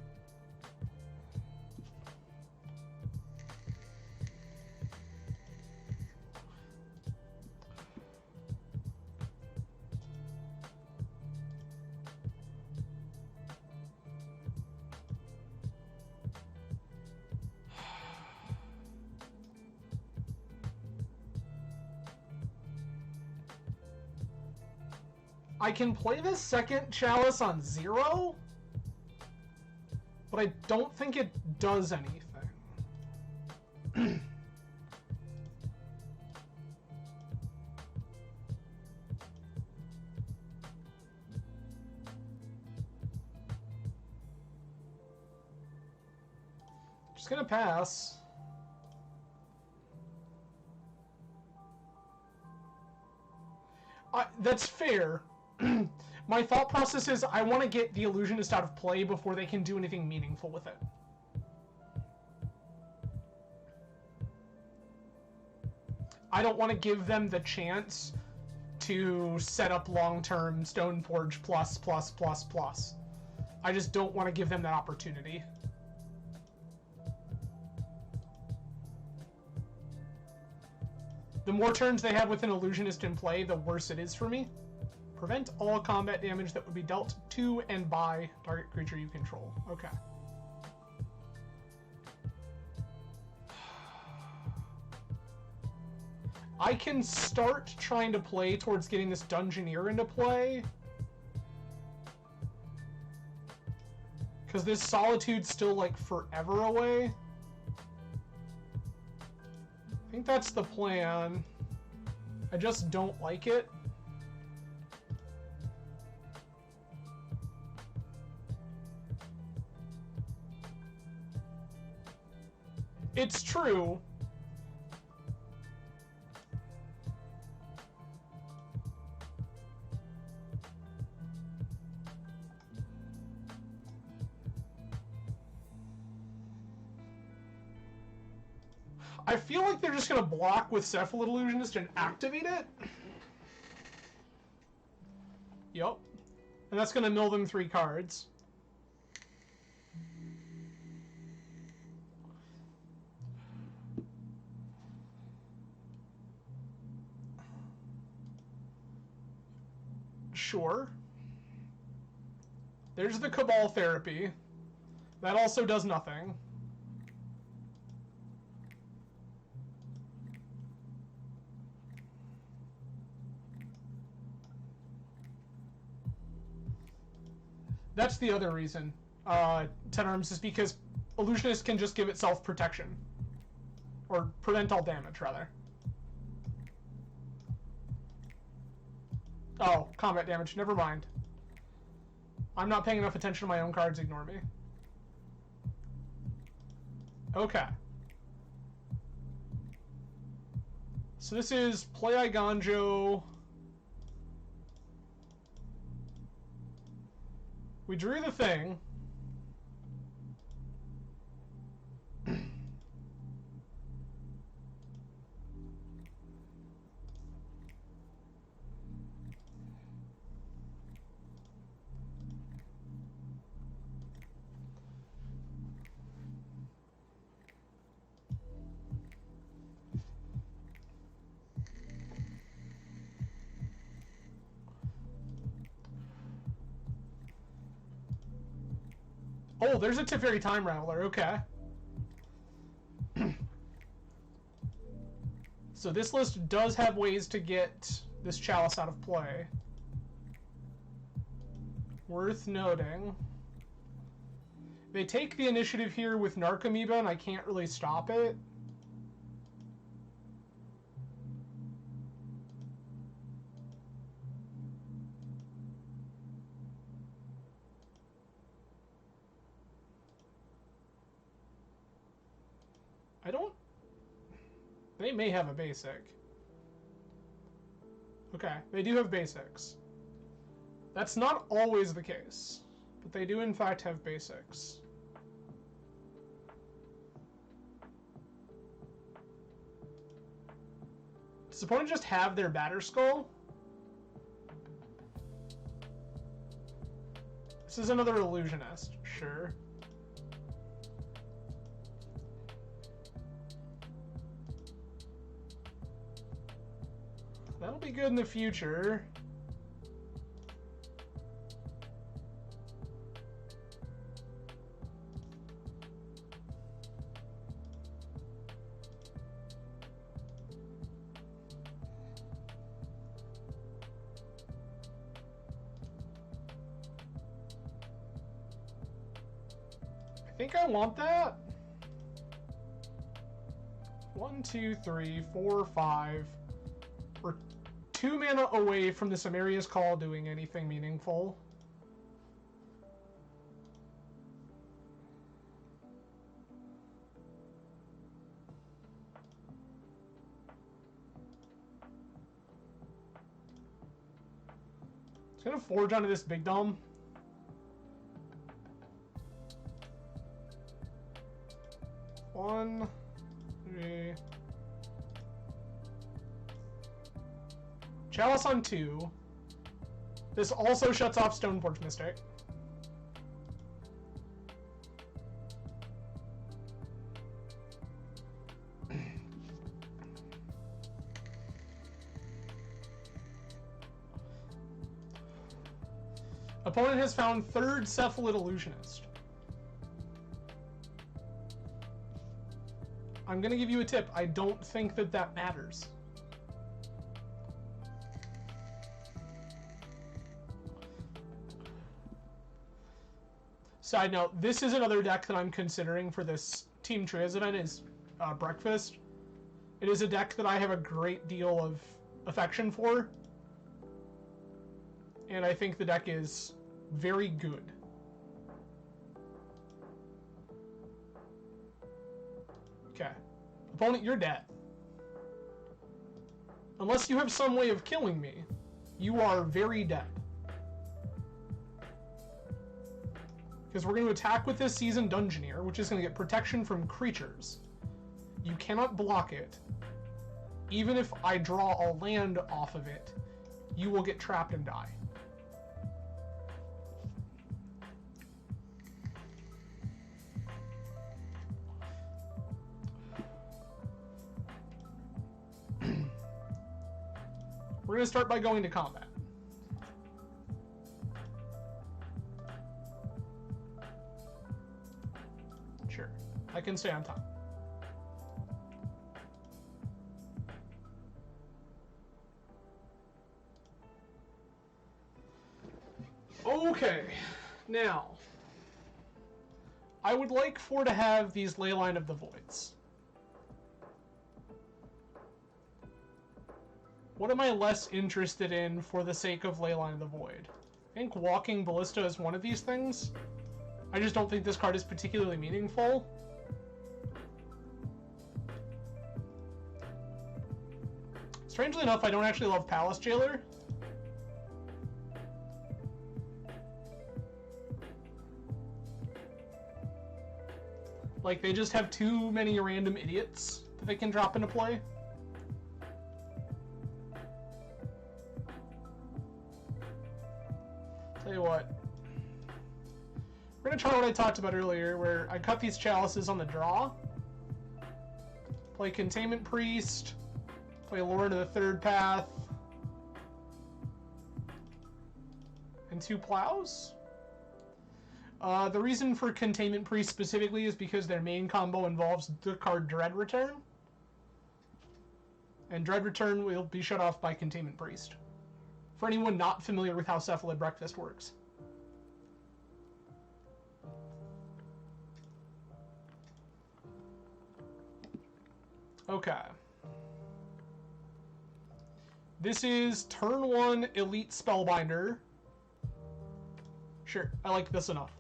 I can play this second Chalice on 0, but I don't think it does anything. Just gonna pass. That's fair. My thought process is I want to get the Illusionist out of play before they can do anything meaningful with it. I don't want to give them the chance to set up long-term Stoneforge ++++. I just don't want to give them that opportunity. The more turns they have with an Illusionist in play, the worse it is for me. Prevent all combat damage that would be dealt to and by target creature you control. Okay. I can start trying to play towards getting this Dungeoneer into play. Because this Solitude's still, like, forever away. I think that's the plan. I just don't like it. It's true. I feel like they're just going to block with Cephalid Illusionist and activate it. Yep. And that's going to mill them 3 cards. Sure. There's the Cabal Therapy. That also does nothing. That's the other reason. 10 arms is because Illusionist can just give itself protection. Or prevent all damage, rather. Oh, combat damage. Never mind. I'm not paying enough attention to my own cards. Ignore me. Okay. So this is play Iganjo. We drew the thing. Oh, there's a Teferi Time Raveler, okay. So this list does have ways to get this Chalice out of play. Worth noting. They take the initiative here with Narcomoeba, and I can't really stop it. I don't... They may have a basic. Okay, they do have basics. That's not always the case, but they do in fact have basics. Does the opponent just have their Batterskull? This is another Illusionist, sure. That'll be good in the future. I think I want that. 1, 2, 3, 4, 5. We're 2 mana away from the Samaria's Call doing anything meaningful. It's gonna forge onto this big dumb. One, 3. Chalice on 2. This also shuts off Stoneforge Mystic. Opponent has found 3rd Cephalid Illusionist. I'm gonna give you a tip. I don't think that that matters. Side note, this is another deck that I'm considering for this Team Trios event is Breakfast. It is a deck that I have a great deal of affection for. And I think the deck is very good. Okay. Opponent, you're dead. Unless you have some way of killing me, you are very dead. Because we're going to attack with this Seasoned Dungeoneer, which is going to get protection from creatures. You cannot block it. Even if I draw a land off of it, you will get trapped and die. We're going to start by going to combat. Sure, I can stay on top. Okay, now, I would like to have these Leyline of the Voids. What am I less interested in for the sake of Leyline of the Void? I think Walking Ballista is one of these things. I just don't think this card is particularly meaningful. Strangely enough, I don't actually love Palace Jailer. Like, they just have too many random idiots that they can drop into play. Tell you what. We're gonna try what I talked about earlier, where I cut these chalices on the draw. Play Containment Priest. Play Lord of the Third Path. And 2 Plows. The reason for Containment Priest specifically is because their main combo involves the card Dread Return. And Dread Return will be shut off by Containment Priest. For anyone not familiar with how Cephalid Breakfast works. Okay. This is turn 1 Elite Spellbinder. Sure, I like this enough.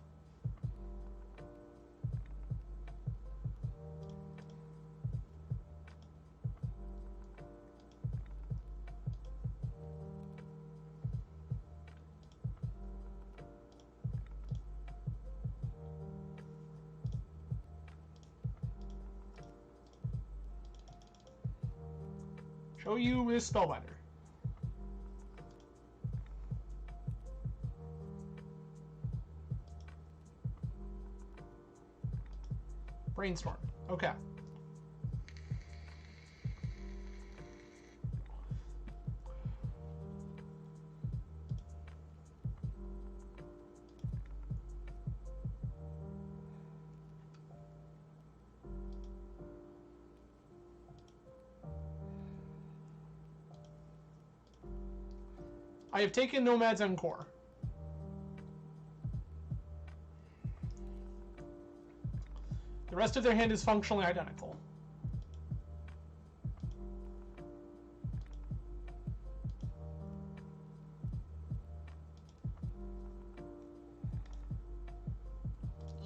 Show you this Spellbinder. Brainstorm. Okay. I have taken Nomad's Encore. The rest of their hand is functionally identical.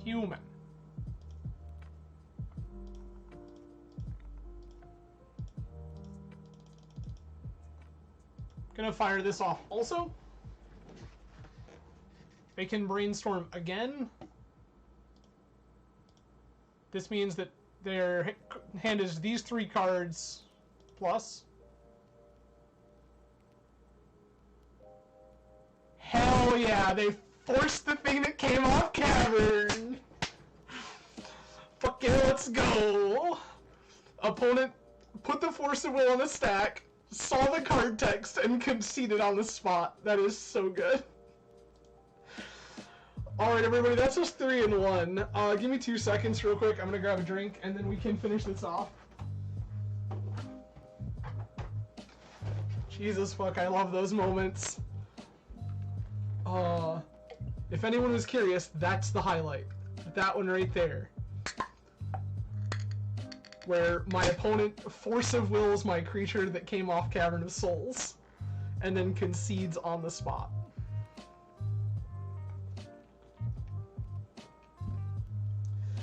Human. Gonna fire this off also. They can brainstorm again. This means that their hand is these 3 cards plus. Hell yeah, they forced the thing that came off Cavern. Fuck yeah, let's go. Opponent put the Force of Will on the stack, saw the card text, and conceded on the spot. That is so good. Alright everybody, that's just 3 in 1. Give me 2 seconds real quick. I'm gonna grab a drink and then we can finish this off. Jesus fuck, I love those moments. If anyone was curious, that's the highlight. That one right there. Where my opponent Force of Wills my creature that came off Cavern of Souls, and then concedes on the spot.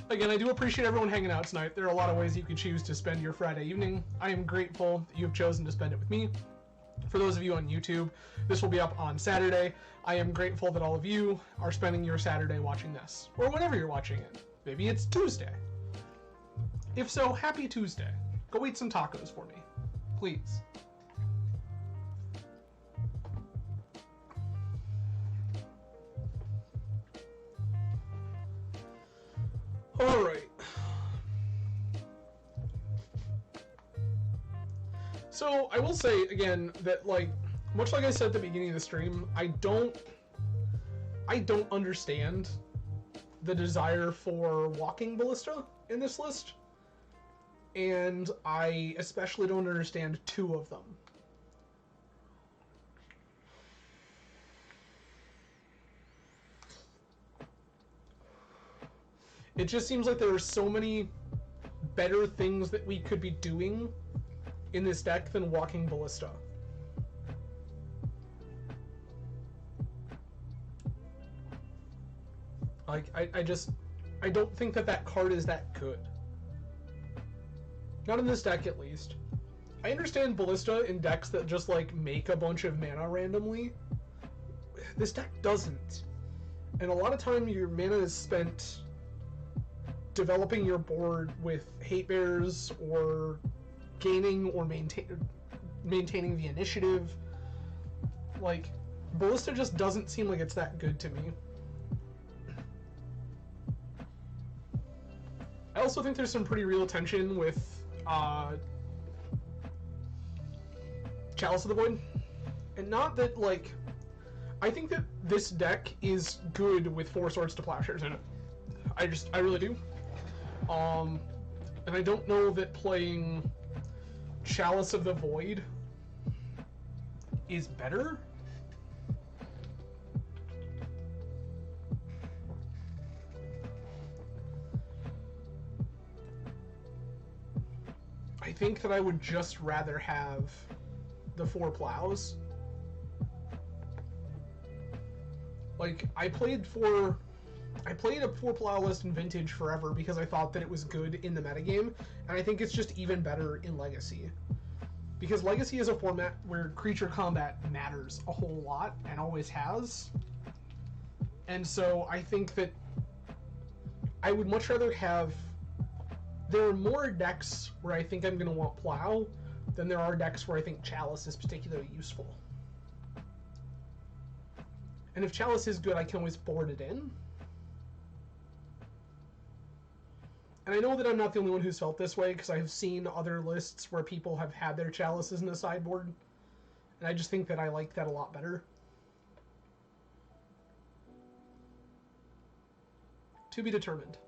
Again, I do appreciate everyone hanging out tonight. There are a lot of ways you could choose to spend your Friday evening. I am grateful that you have chosen to spend it with me. For those of you on YouTube, this will be up on Saturday. I am grateful that all of you are spending your Saturday watching this, or whenever you're watching it. Maybe it's Tuesday. If so, happy Tuesday. Go eat some tacos for me, please. All right. So I will say again that, like, much like I said at the beginning of the stream, I don't understand the desire for Walking Ballista in this list, and I especially don't understand two of them. It just seems like there are so many better things that we could be doing in this deck than Walking Ballista. Like, I don't think that card is that good. Not in this deck, at least. I understand Ballista in decks that just, like, make a bunch of mana randomly. This deck doesn't. And a lot of time your mana is spent developing your board with hate bears or gaining or maintaining the initiative. Like, Ballista just doesn't seem like it's that good to me. I also think there's some pretty real tension with Chalice of the Void. And not that, like, I think that this deck is good with 4 Swords to Plowshares in it. I really do. And I don't know that playing Chalice of the Void is better. I think that I would just rather have the 4 plows. Like, I played a 4 plow list in Vintage forever because I thought that it was good in the metagame, and I think it's just even better in Legacy. Because Legacy is a format where creature combat matters a whole lot, and always has. And so I think that I would much rather have... There are more decks where I think I'm going to want Plow than there are decks where I think Chalice is particularly useful. And if Chalice is good, I can always board it in. And I know that I'm not the only one who's felt this way, because I have seen other lists where people have had their Chalices in the sideboard. And I just think that I like that a lot better. To be determined.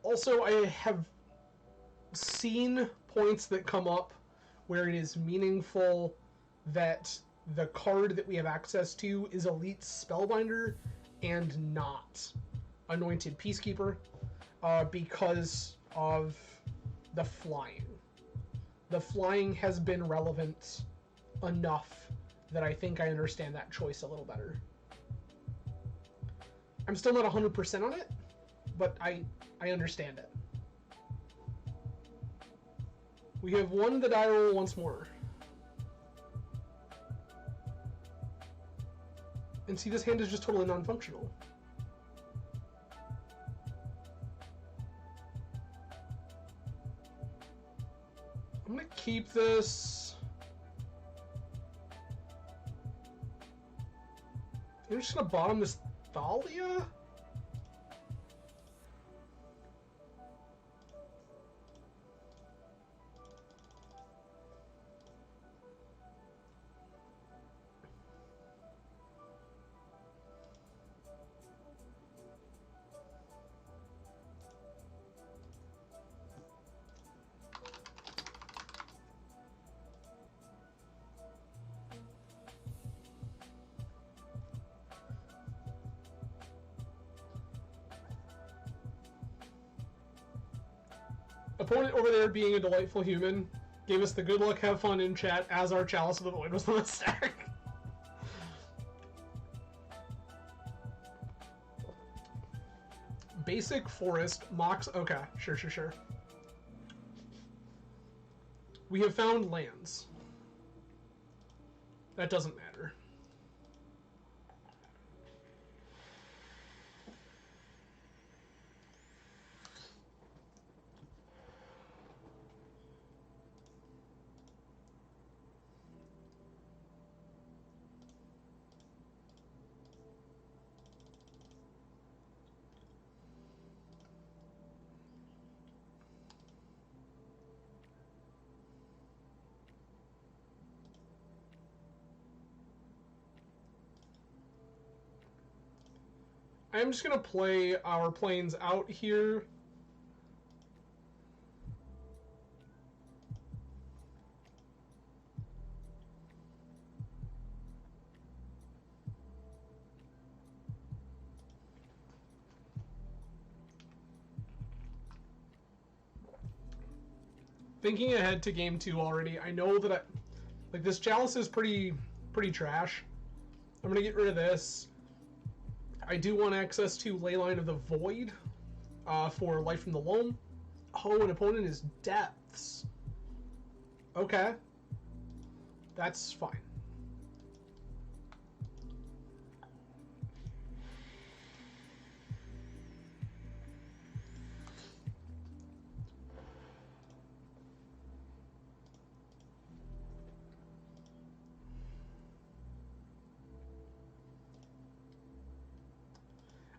Also, I have seen points that come up where it is meaningful that the card that we have access to is Elite Spellbinder and not Anointed Peacekeeper, because of the flying. The flying has been relevant enough that I think I understand that choice a little better. I'm still not 100% on it, but I understand it. We have won the die roll once more. And see, this hand is just totally non-functional. I'm gonna keep this. I'm just gonna bottom this Thalia. Opponent over there, being a delightful human, gave us the good luck, have fun in chat as our Chalice of the Void was on the stack. basic forest, Mox. Okay, sure. We have found lands. That doesn't matter. I'm just going to play our planes out here. Thinking ahead to game 2 already, I know that this Chalice is pretty trash. I'm going to get rid of this. I do want access to Leyline of the Void for Life from the Loam. Oh, an opponent is Depths. Okay. That's fine.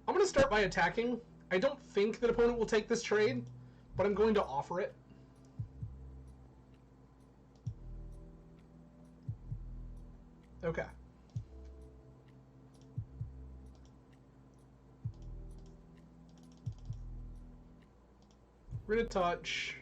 I'm going to start by attacking. I don't think that opponent will take this trade, but I'm going to offer it. Okay. Rid of touch.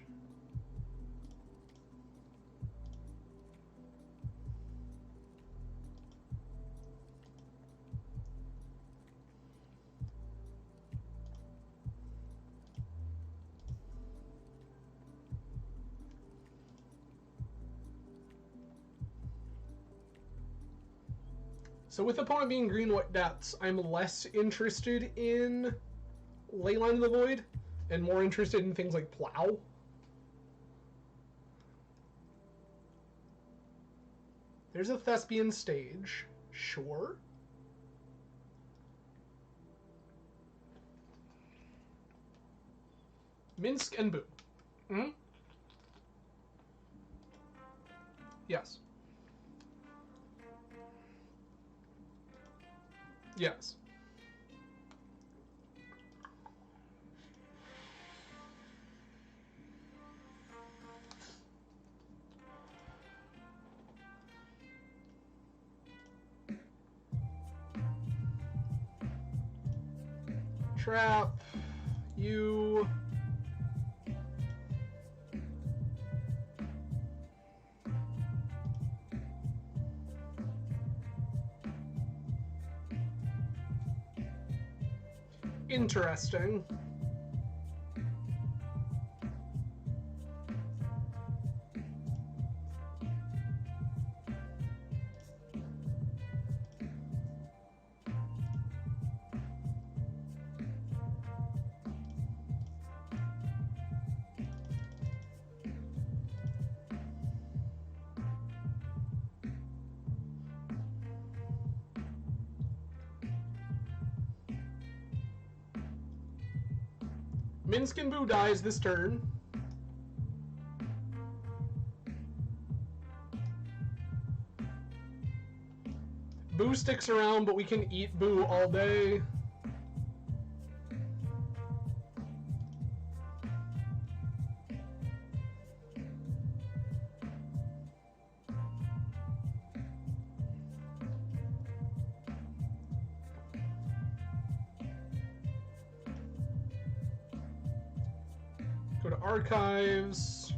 So with opponent being green-white Depths, I'm less interested in Leyline of the Void and more interested in things like Plow. There's a Thespian Stage. Sure. Minsk and Boo. Hmm? Yes. Yes. Trap. You. Interesting. Minsk and Boo dies this turn. Boo sticks around, but we can eat Boo all day. Go to Archives.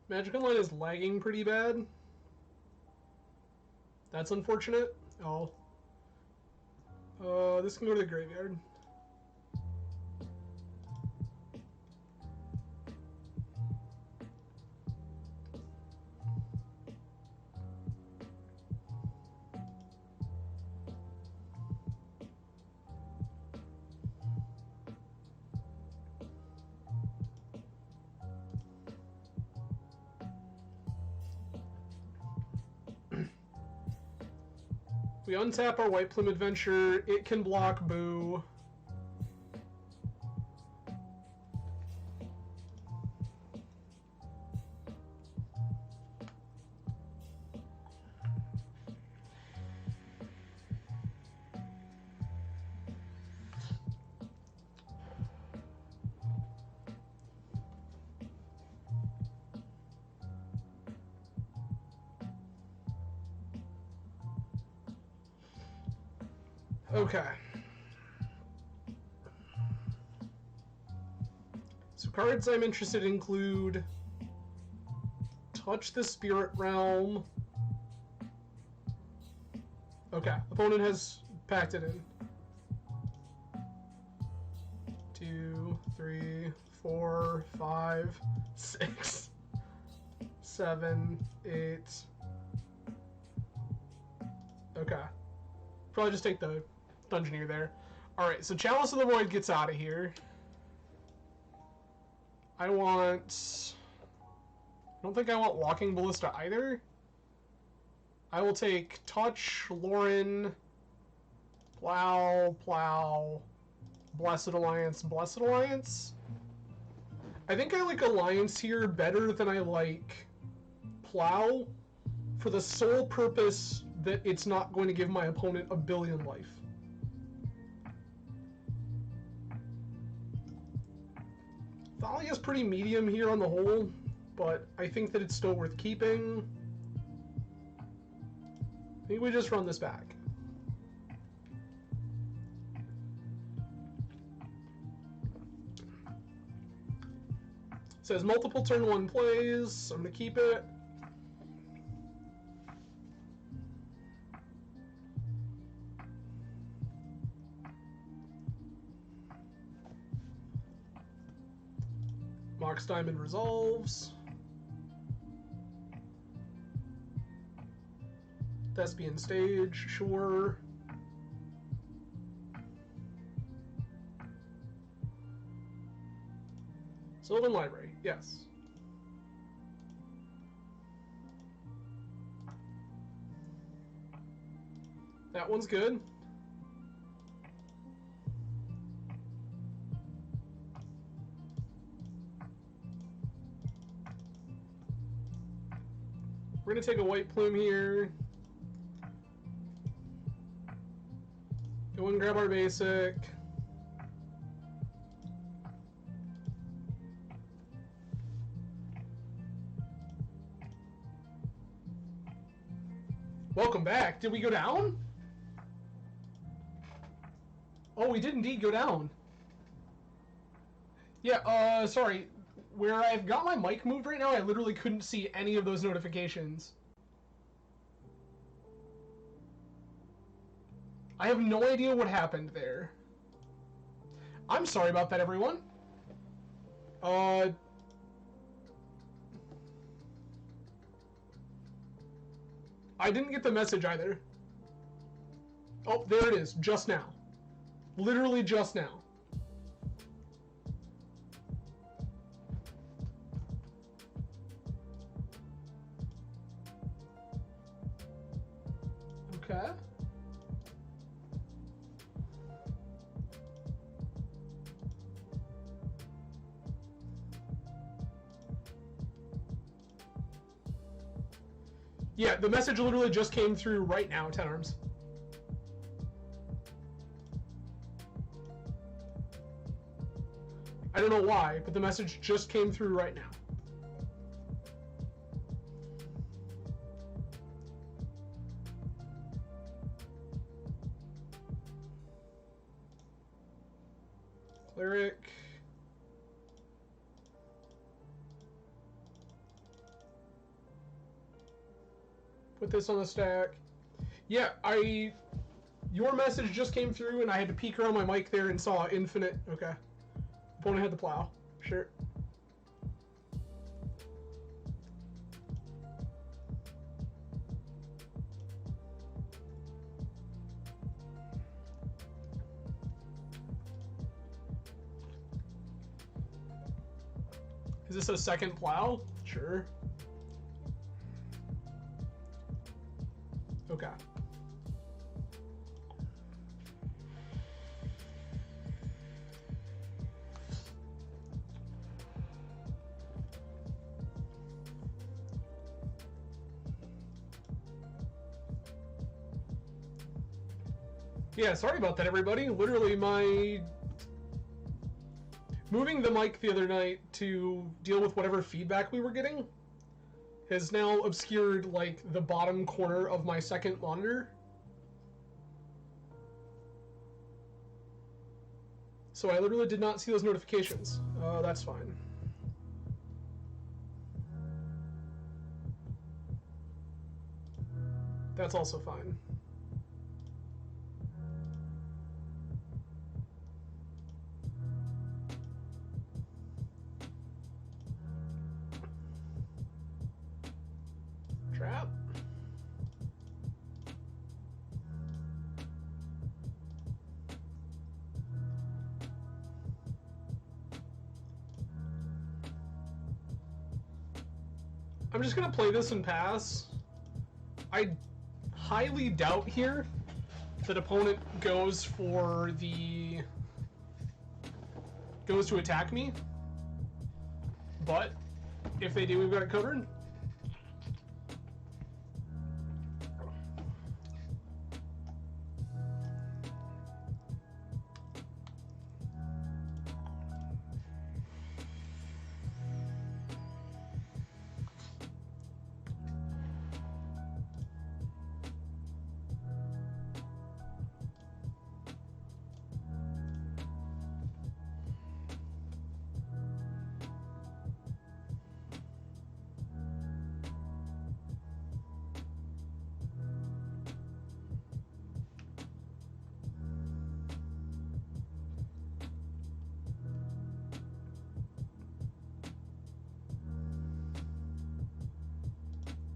Magic Online is lagging pretty bad. That's unfortunate. Oh. This can go to the graveyard. We untap our Whiteplume Adventure. It can block Boo. Okay. So cards I'm interested in include Touch the Spirit Realm. Okay, opponent has packed it in. 2, 3, 4, 5, 6, 7, 8. Okay. Probably just take the Dungeoneer there. Alright, so Chalice of the Void gets out of here. I don't think I want Walking Ballista either. I will take Touch, Lauren, Plow, Blessed Alliance, Blessed Alliance. I think I like Alliance here better than I like Plow, for the sole purpose that it's not going to give my opponent a billion life. Thalia's pretty medium here on the whole, but I think that it's still worth keeping. I think we just run this back. It says multiple turn 1 plays, so I'm going to keep it. Mox Diamond resolves. Thespian Stage, sure. Sylvan Library, yes. That one's good. We're gonna take a Whiteplume here. Go and grab our basic. Welcome back. Did we go down? Oh, we did indeed go down. Yeah, sorry. Where I've got my mic moved right now, I literally couldn't see any of those notifications. I have no idea what happened there. I'm sorry about that, everyone. I didn't get the message either. Oh, there it is, just now. Literally just now. Okay. Yeah, the message literally just came through right now, 10 Arms. I don't know why, but the message just came through right now. Cleric. Put this on the stack. Yeah, your message just came through, and I had to peek around my mic there and saw infinite. Okay. Opponent had the plow. Sure. Is this a second plow? Sure. Okay. Yeah, sorry about that, everybody. Literally, moving the mic the other night to deal with whatever feedback we were getting has now obscured, like, the bottom corner of my second monitor. So I literally did not see those notifications. That's fine. That's also fine. Trap. I'm just gonna play this and pass. I highly doubt here that opponent goes to attack me. But if they do, we've got it covered.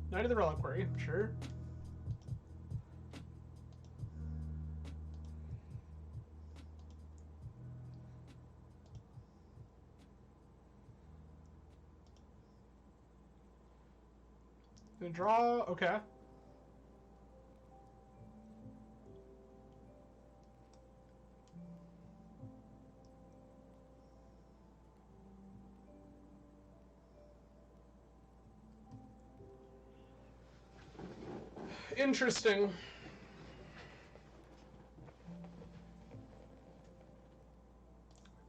Knight of the Reliquary, sure. Gonna draw, okay. Interesting. I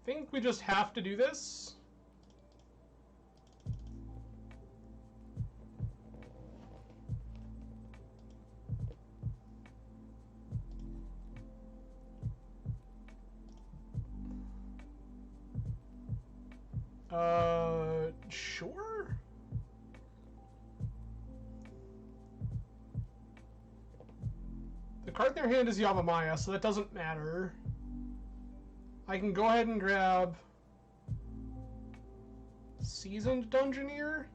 think we just have to do this. Sure. The card in their hand is Yavimaya, so that doesn't matter. I can go ahead and grab Seasoned Dungeoneer.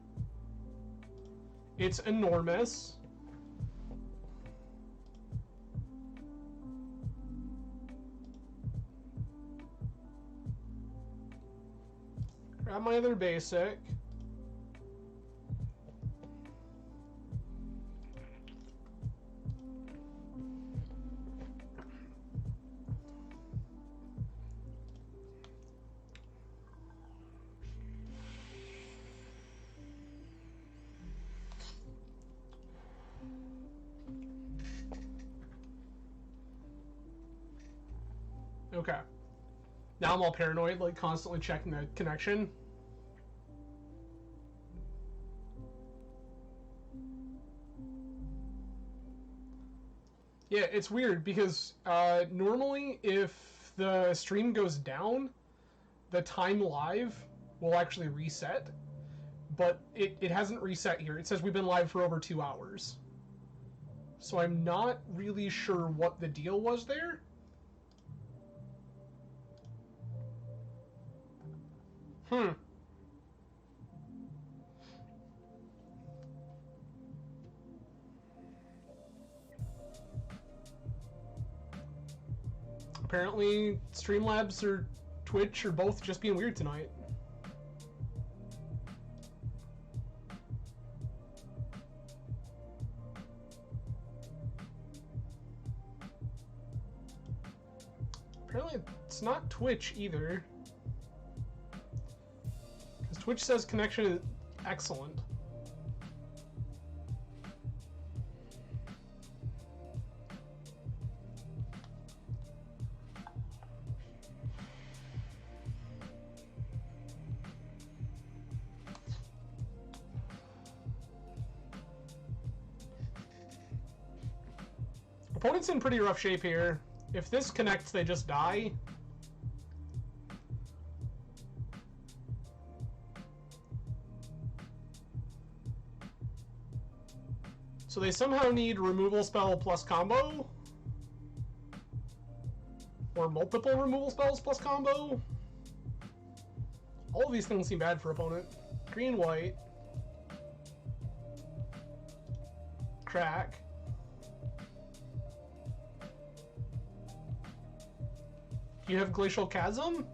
It's enormous. Grab my other basic. Okay. Now I'm all paranoid, like constantly checking the connection. Yeah, it's weird because normally if the stream goes down, the time live will actually reset, but it hasn't reset here. It says we've been live for over 2 hours. So I'm not really sure what the deal was there. Apparently, Streamlabs or Twitch are both just being weird tonight. Apparently, it's not Twitch either. Because Twitch says connection is excellent. Opponent's in pretty rough shape here. If this connects, they just die. So they somehow need removal spell plus combo. Or multiple removal spells plus combo. All of these things seem bad for opponent. Green, white. Crack. You have Glacial Chasm?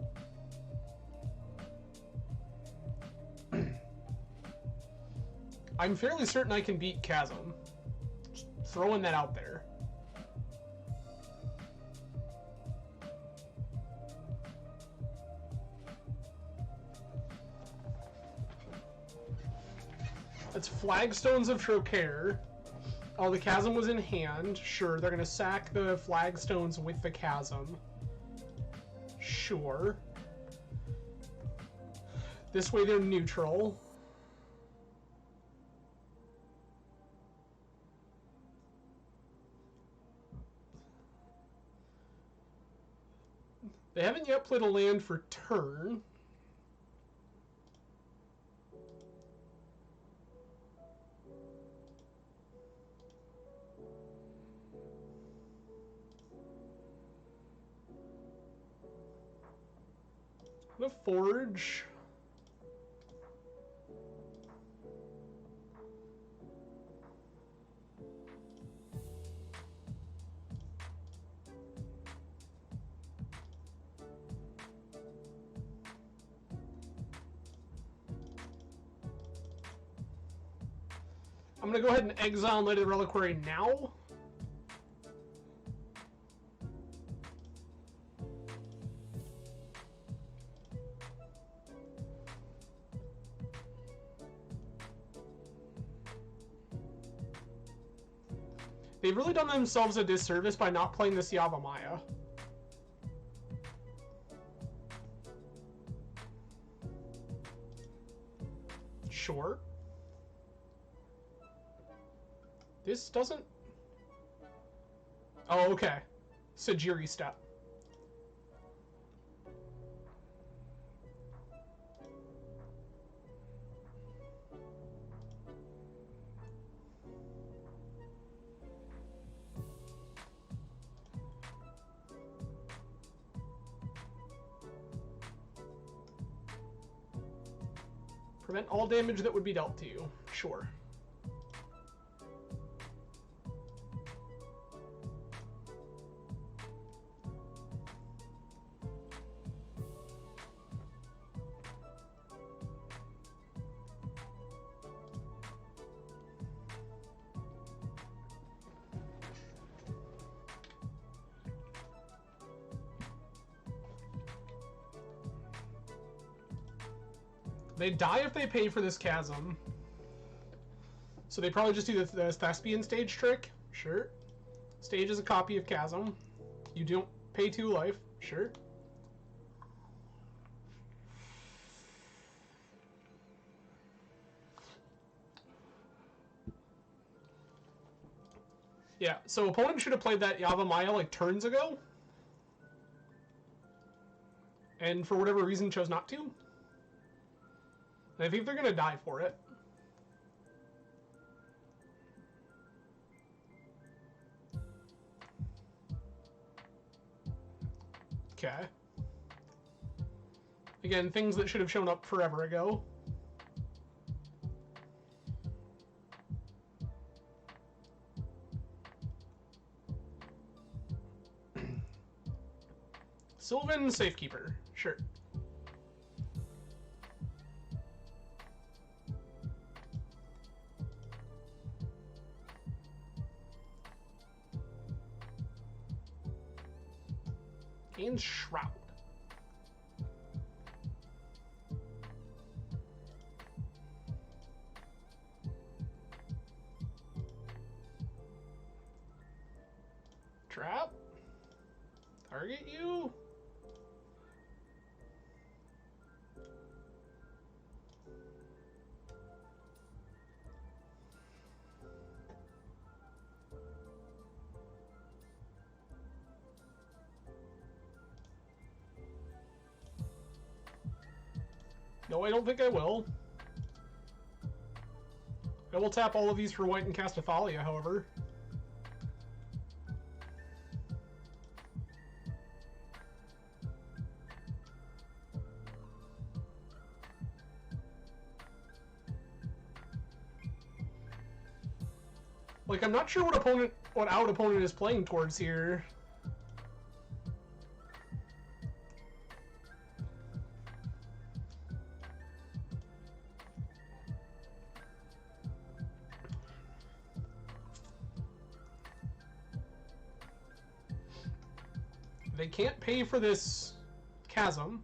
I'm fairly certain I can beat Chasm. Just throwing that out there. It's Flagstones of Trocaire. Oh, the Chasm was in hand. Sure, they're gonna sack the Flagstones with the Chasm. Sure. This way they're neutral. They haven't yet played a land for turn. The Forge. I'm gonna go ahead and exile Knight of the Reliquary now. They've really done themselves a disservice by not playing this Yavimaya. Sure. This doesn't... Oh, okay. Sajiri step. Prevent all damage that would be dealt to you. Sure. They die if they pay for this Chasm. So they probably just do the Thespian stage trick. Sure. Stage is a copy of Chasm. You don't pay 2 life. Sure. Yeah, so opponent should have played that Yavimaya like turns ago. And for whatever reason chose not to. I think they're gonna die for it. Okay. Again, things that should have shown up forever ago. Sylvan Safekeeper. Sure. And Shroud. Trap. Target you. No, I don't think I will. I will tap all of these for white and cast Athalia, however. Like, I'm not sure what out opponent is playing towards here. They can't pay for this chasm.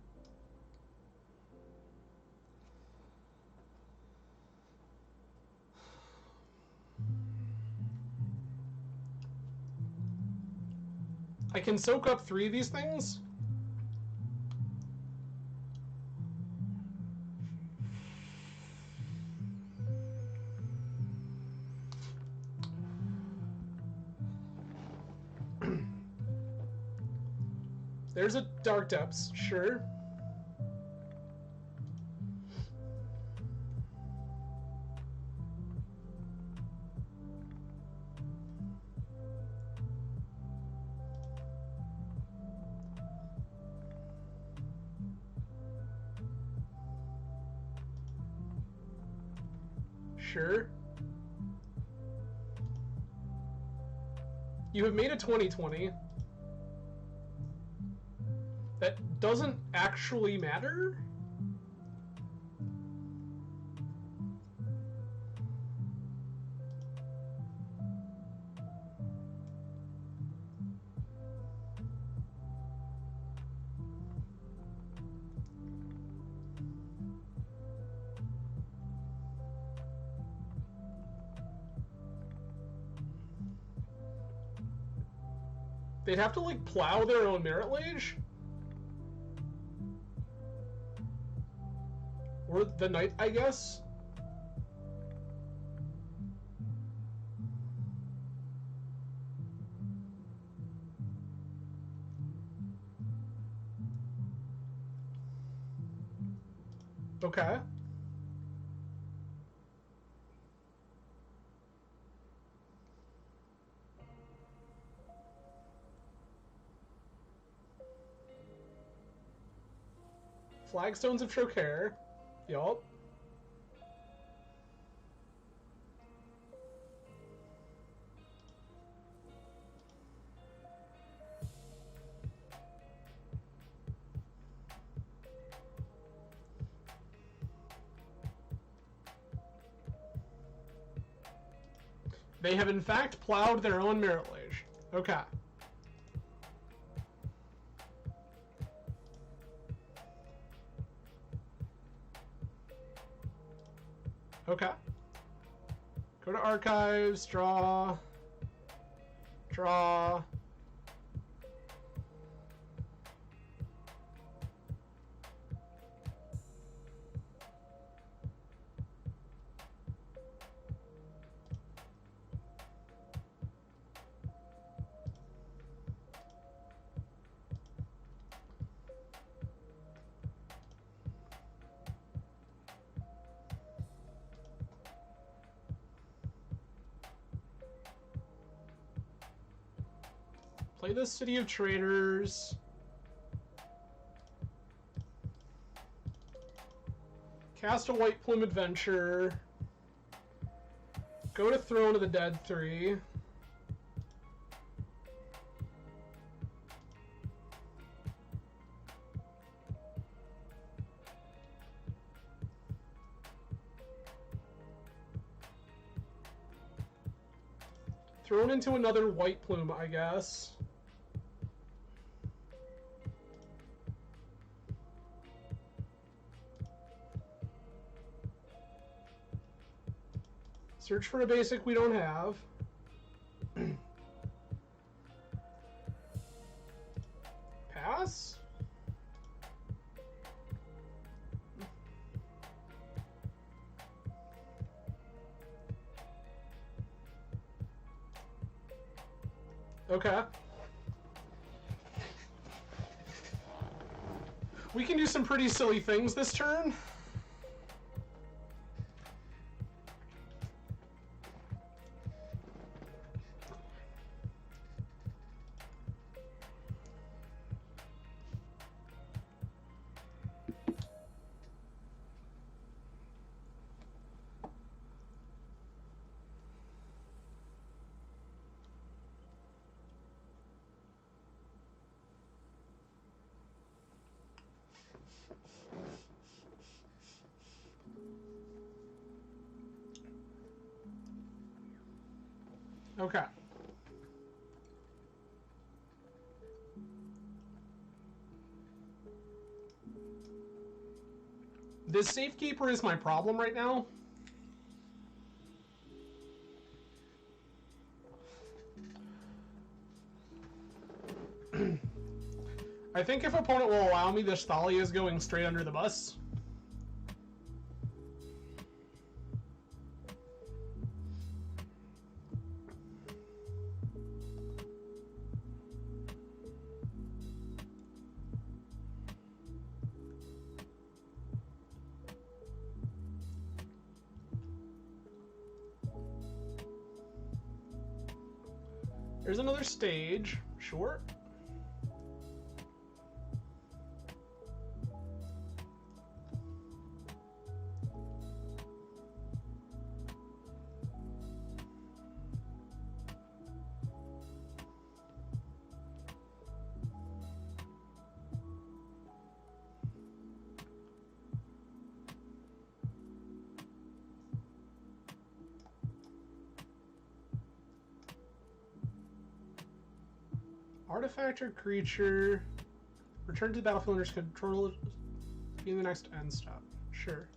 I can soak up 3 of these things. There's a Dark Depths, sure. Sure. You have made a 20/20. That doesn't actually matter? They'd have to, like, plow their own Merit Lage? Or the Knight, I guess? Okay. Flagstones of Trocare. Yup. They have in fact plowed their own Merit Lage. Okay. Okay. Go to Archives, draw. Draw. Play the City of Traders. Cast a Whiteplume Adventure. Go to Throne of the Dead 3. Thrown into another Whiteplume, I guess. Search for a basic we don't have. Pass? Okay. We can do some pretty silly things this turn. Okay. This Safekeeper is my problem right now. I think if opponent will allow me, this Thalia is going straight under the bus. There's another stage, sure. Artifact or creature. Return to the battlefield under control. Be the next end stop. Sure.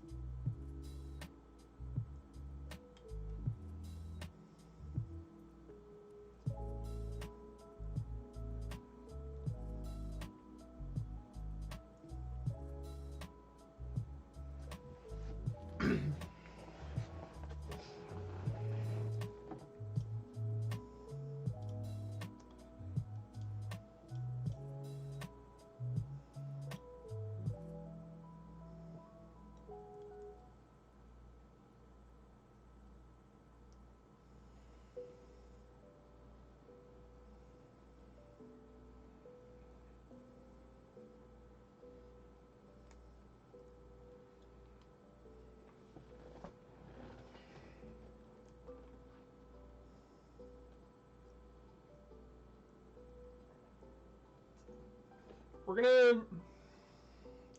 We're gonna...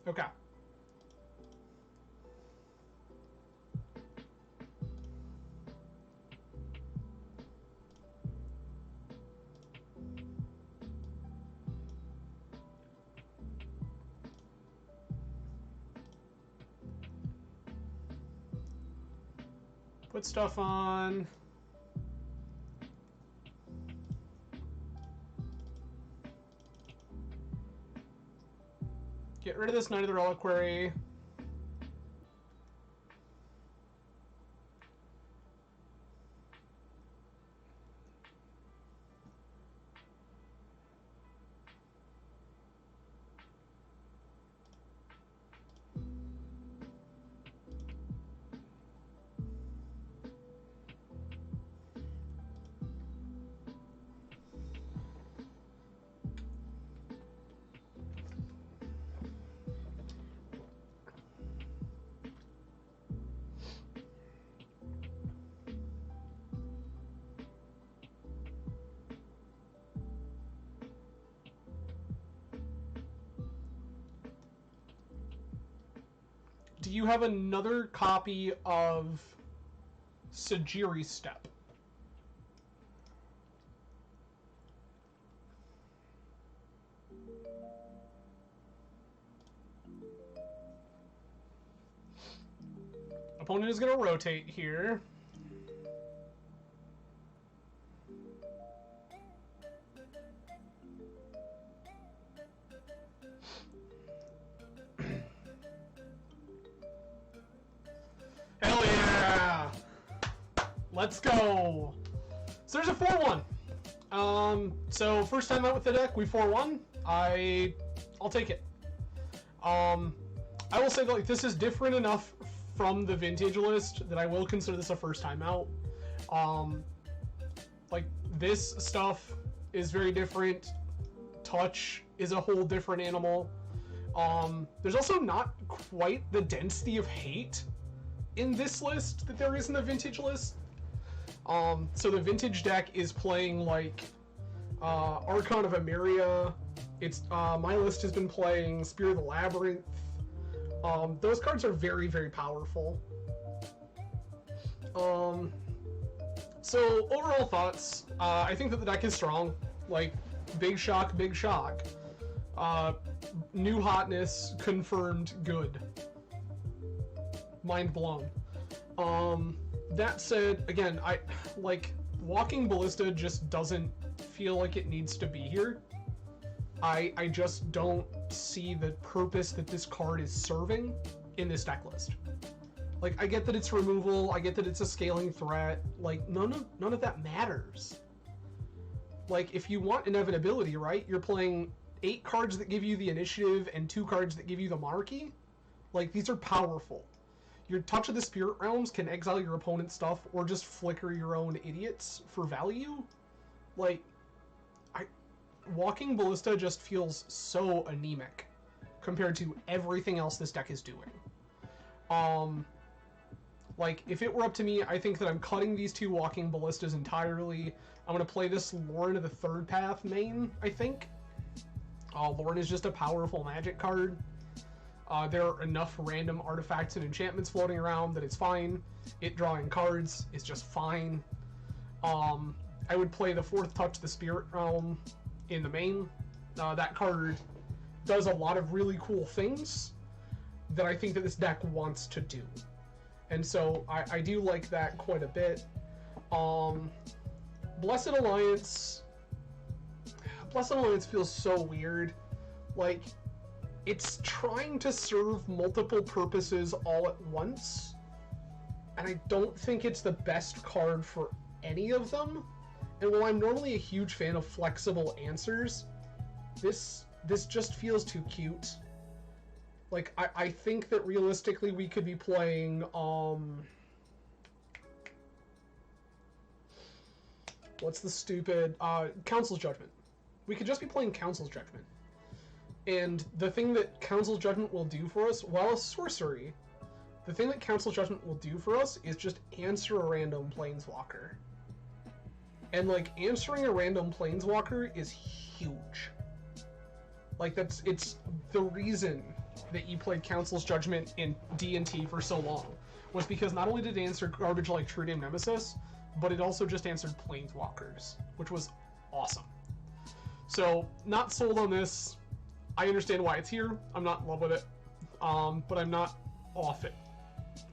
Okay. Put stuff on. Get rid of this Knight of the Reliquary. do you have another copy of Sajiri Step? Opponent is going to rotate here. Hell yeah! Let's go! So there's a 4-1. So first time out with the deck, we 4-1. I'll take it. I will say that, like, this is different enough from the vintage list that I will consider this a first time out. Like, this stuff is very different. Touch is a whole different animal. There's also not quite the density of hate in this list that there is in the vintage list. So the vintage deck is playing like Archon of Emeria. It's my list has been playing Spear of the Labyrinth. Those cards are very, very powerful. So overall thoughts, I think that the deck is strong. Like, big shock, big shock. New hotness confirmed good. Mind blown. That said, again, I like Walking Ballista just doesn't feel like it needs to be here. I just don't see the purpose that this card is serving in this deck list. Like, I get that it's removal, I get that it's a scaling threat, like, none of that matters. Like, if you want inevitability, right, you're playing 8 cards that give you the initiative and 2 cards that give you the monarchy. Like, these are powerful. Your Touch of the Spirit Realms can exile your opponent's stuff or just flicker your own idiots for value. Like, Walking Ballista just feels so anemic compared to everything else this deck is doing. Like, if it were up to me, I think that I'm cutting these 2 Walking Ballistas entirely. I'm going to play this Lauren of the Third Path main, I think. Lauren is just a powerful magic card. There are enough random artifacts and enchantments floating around that it's fine. It drawing cards is just fine. I would play the 4th Touch the Spirit Realm in the main. That card does a lot of really cool things that I think that this deck wants to do. And so I do like that quite a bit. Blessed Alliance feels so weird. Like, it's trying to serve multiple purposes all at once, and I don't think it's the best card for any of them. And while I'm normally a huge fan of flexible answers, this just feels too cute. Like, I think that realistically we could be playing, what's the stupid, Council's Judgment. We could just be playing Council's Judgment. And the thing that Council's Judgment will do for us, while a sorcery, the thing that Council's Judgment will do for us is just answer a random Planeswalker. And, like, answering a random Planeswalker is huge. Like, it's the reason that you played Council's Judgment in D&T for so long, was because not only did it answer garbage like True Name Nemesis, but it also just answered Planeswalkers, which was awesome. So, not sold on this. I understand why it's here. I'm not in love with it. But I'm not off it.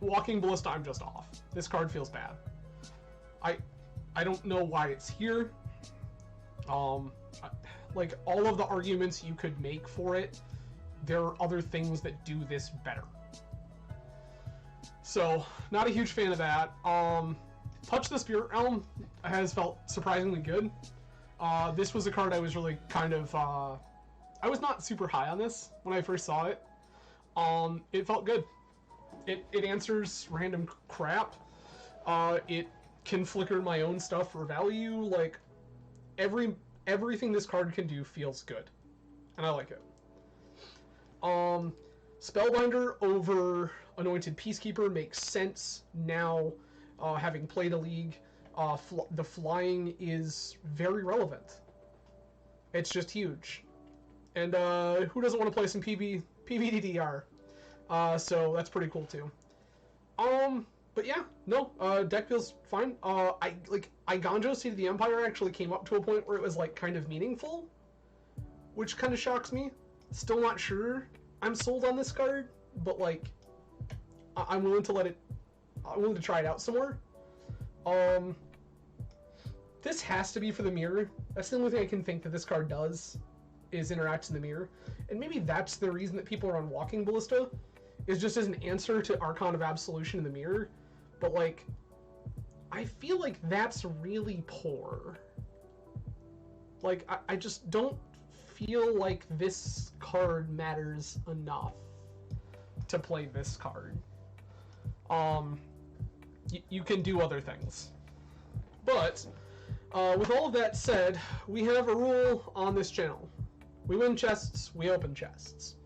Walking Ballista, I'm just off. This card feels bad. I don't know why it's here. Like, all of the arguments you could make for it, there are other things that do this better. So, not a huge fan of that. Touch the Spirit Realm has felt surprisingly good. This was a card I was really kind of, I was not super high on this when I first saw it. It felt good. It answers random crap. It can flicker my own stuff for value. Like, everything this card can do feels good, and I like it. Spellbinder over Anointed Peacekeeper makes sense now. Having played a league, the flying is very relevant. It's just huge. And who doesn't want to play some PBDDR? So that's pretty cool too. But yeah, no, deck feels fine. Iganjo Seed of the Empire actually came up to a point where it was like kind of meaningful, which kind of shocks me. Still not sure I'm sold on this card, but like, I'm willing to I'm willing to try it out some more. This has to be for the mirror. That's the only thing I can think that this card does, is interacts in the mirror. And maybe that's the reason that people are on Walking Ballista, is just as an answer to Archon of Absolution in the mirror. But like, I feel like that's really poor. Like, I just don't feel like this card matters enough to play this card. You can do other things. But, with all of that said, we have a rule on this channel. We win chests, we open chests.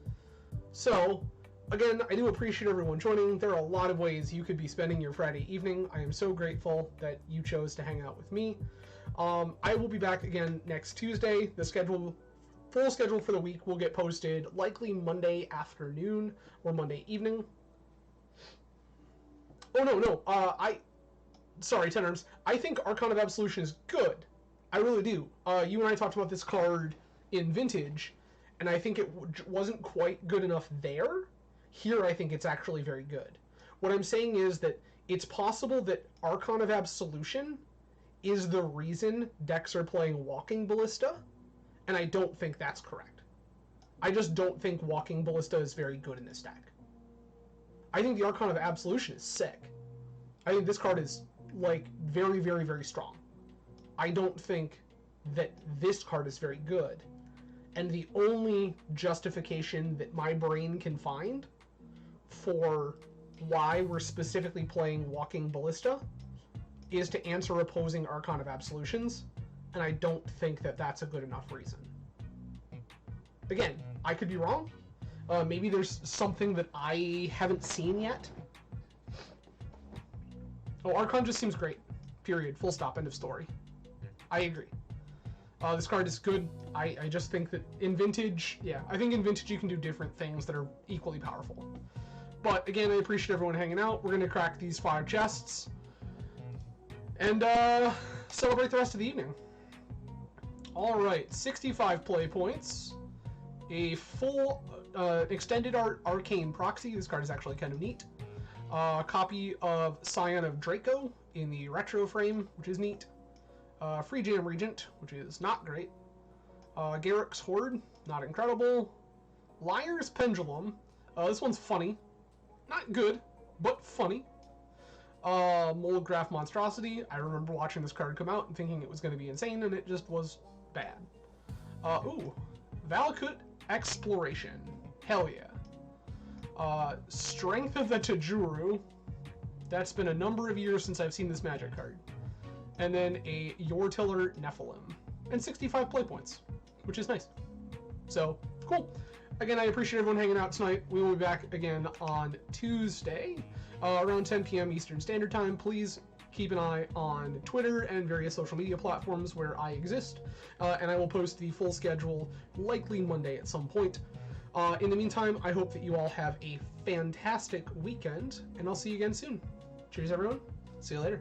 So, again, I do appreciate everyone joining. There are a lot of ways you could be spending your Friday evening. I am so grateful that you chose to hang out with me. I will be back again next Tuesday. The full schedule for the week will get posted likely Monday afternoon or Monday evening. Oh, no. Sorry, Ten Arms. I think Archon of Absolution is good. I really do. You and I talked about this card in Vintage, and I think it wasn't quite good enough there. Here, I think it's actually very good. What I'm saying is that it's possible that Archon of Absolution is the reason decks are playing Walking Ballista, and I don't think that's correct. I just don't think Walking Ballista is very good in this deck. I think the Archon of Absolution is sick. I think this card is, like, very, very, very strong. I don't think that this card is very good. And the only justification that my brain can find for why we're specifically playing Walking Ballista is to answer opposing Archon of Absolutions, and I don't think that that's a good enough reason. Again, I could be wrong. Maybe there's something that I haven't seen yet. Oh, Archon just seems great. Period. Full stop. End of story. I agree. This card is good. I just think that in Vintage, I think in Vintage you can do different things that are equally powerful. But again, I appreciate everyone hanging out. We're going to crack these 5 chests and celebrate the rest of the evening. Alright, 65 play points. A full extended arcane proxy. This card is actually kind of neat. A copy of Scion of Draco in the retro frame, which is neat. Free Jam Regent, which is not great. Garrick's Horde, not incredible. Liar's Pendulum. This one's funny. Not good, but funny. Moldgraph Monstrosity. I remember watching this card come out and thinking it was going to be insane, and it just was bad. Valakut Exploration. Hell yeah. Strength of the Tajuru. That's been a number of years since I've seen this Magic card. And then a Yortiller Nephilim. And 65 play points, which is nice. So, cool. Again, I appreciate everyone hanging out tonight. We will be back again on Tuesday, around 10 p.m. Eastern Standard Time. Please keep an eye on Twitter and various social media platforms where I exist, and I will post the full schedule likely Monday at some point. In the meantime, I hope that you all have a fantastic weekend, and I'll see you again soon. Cheers, everyone. See you later.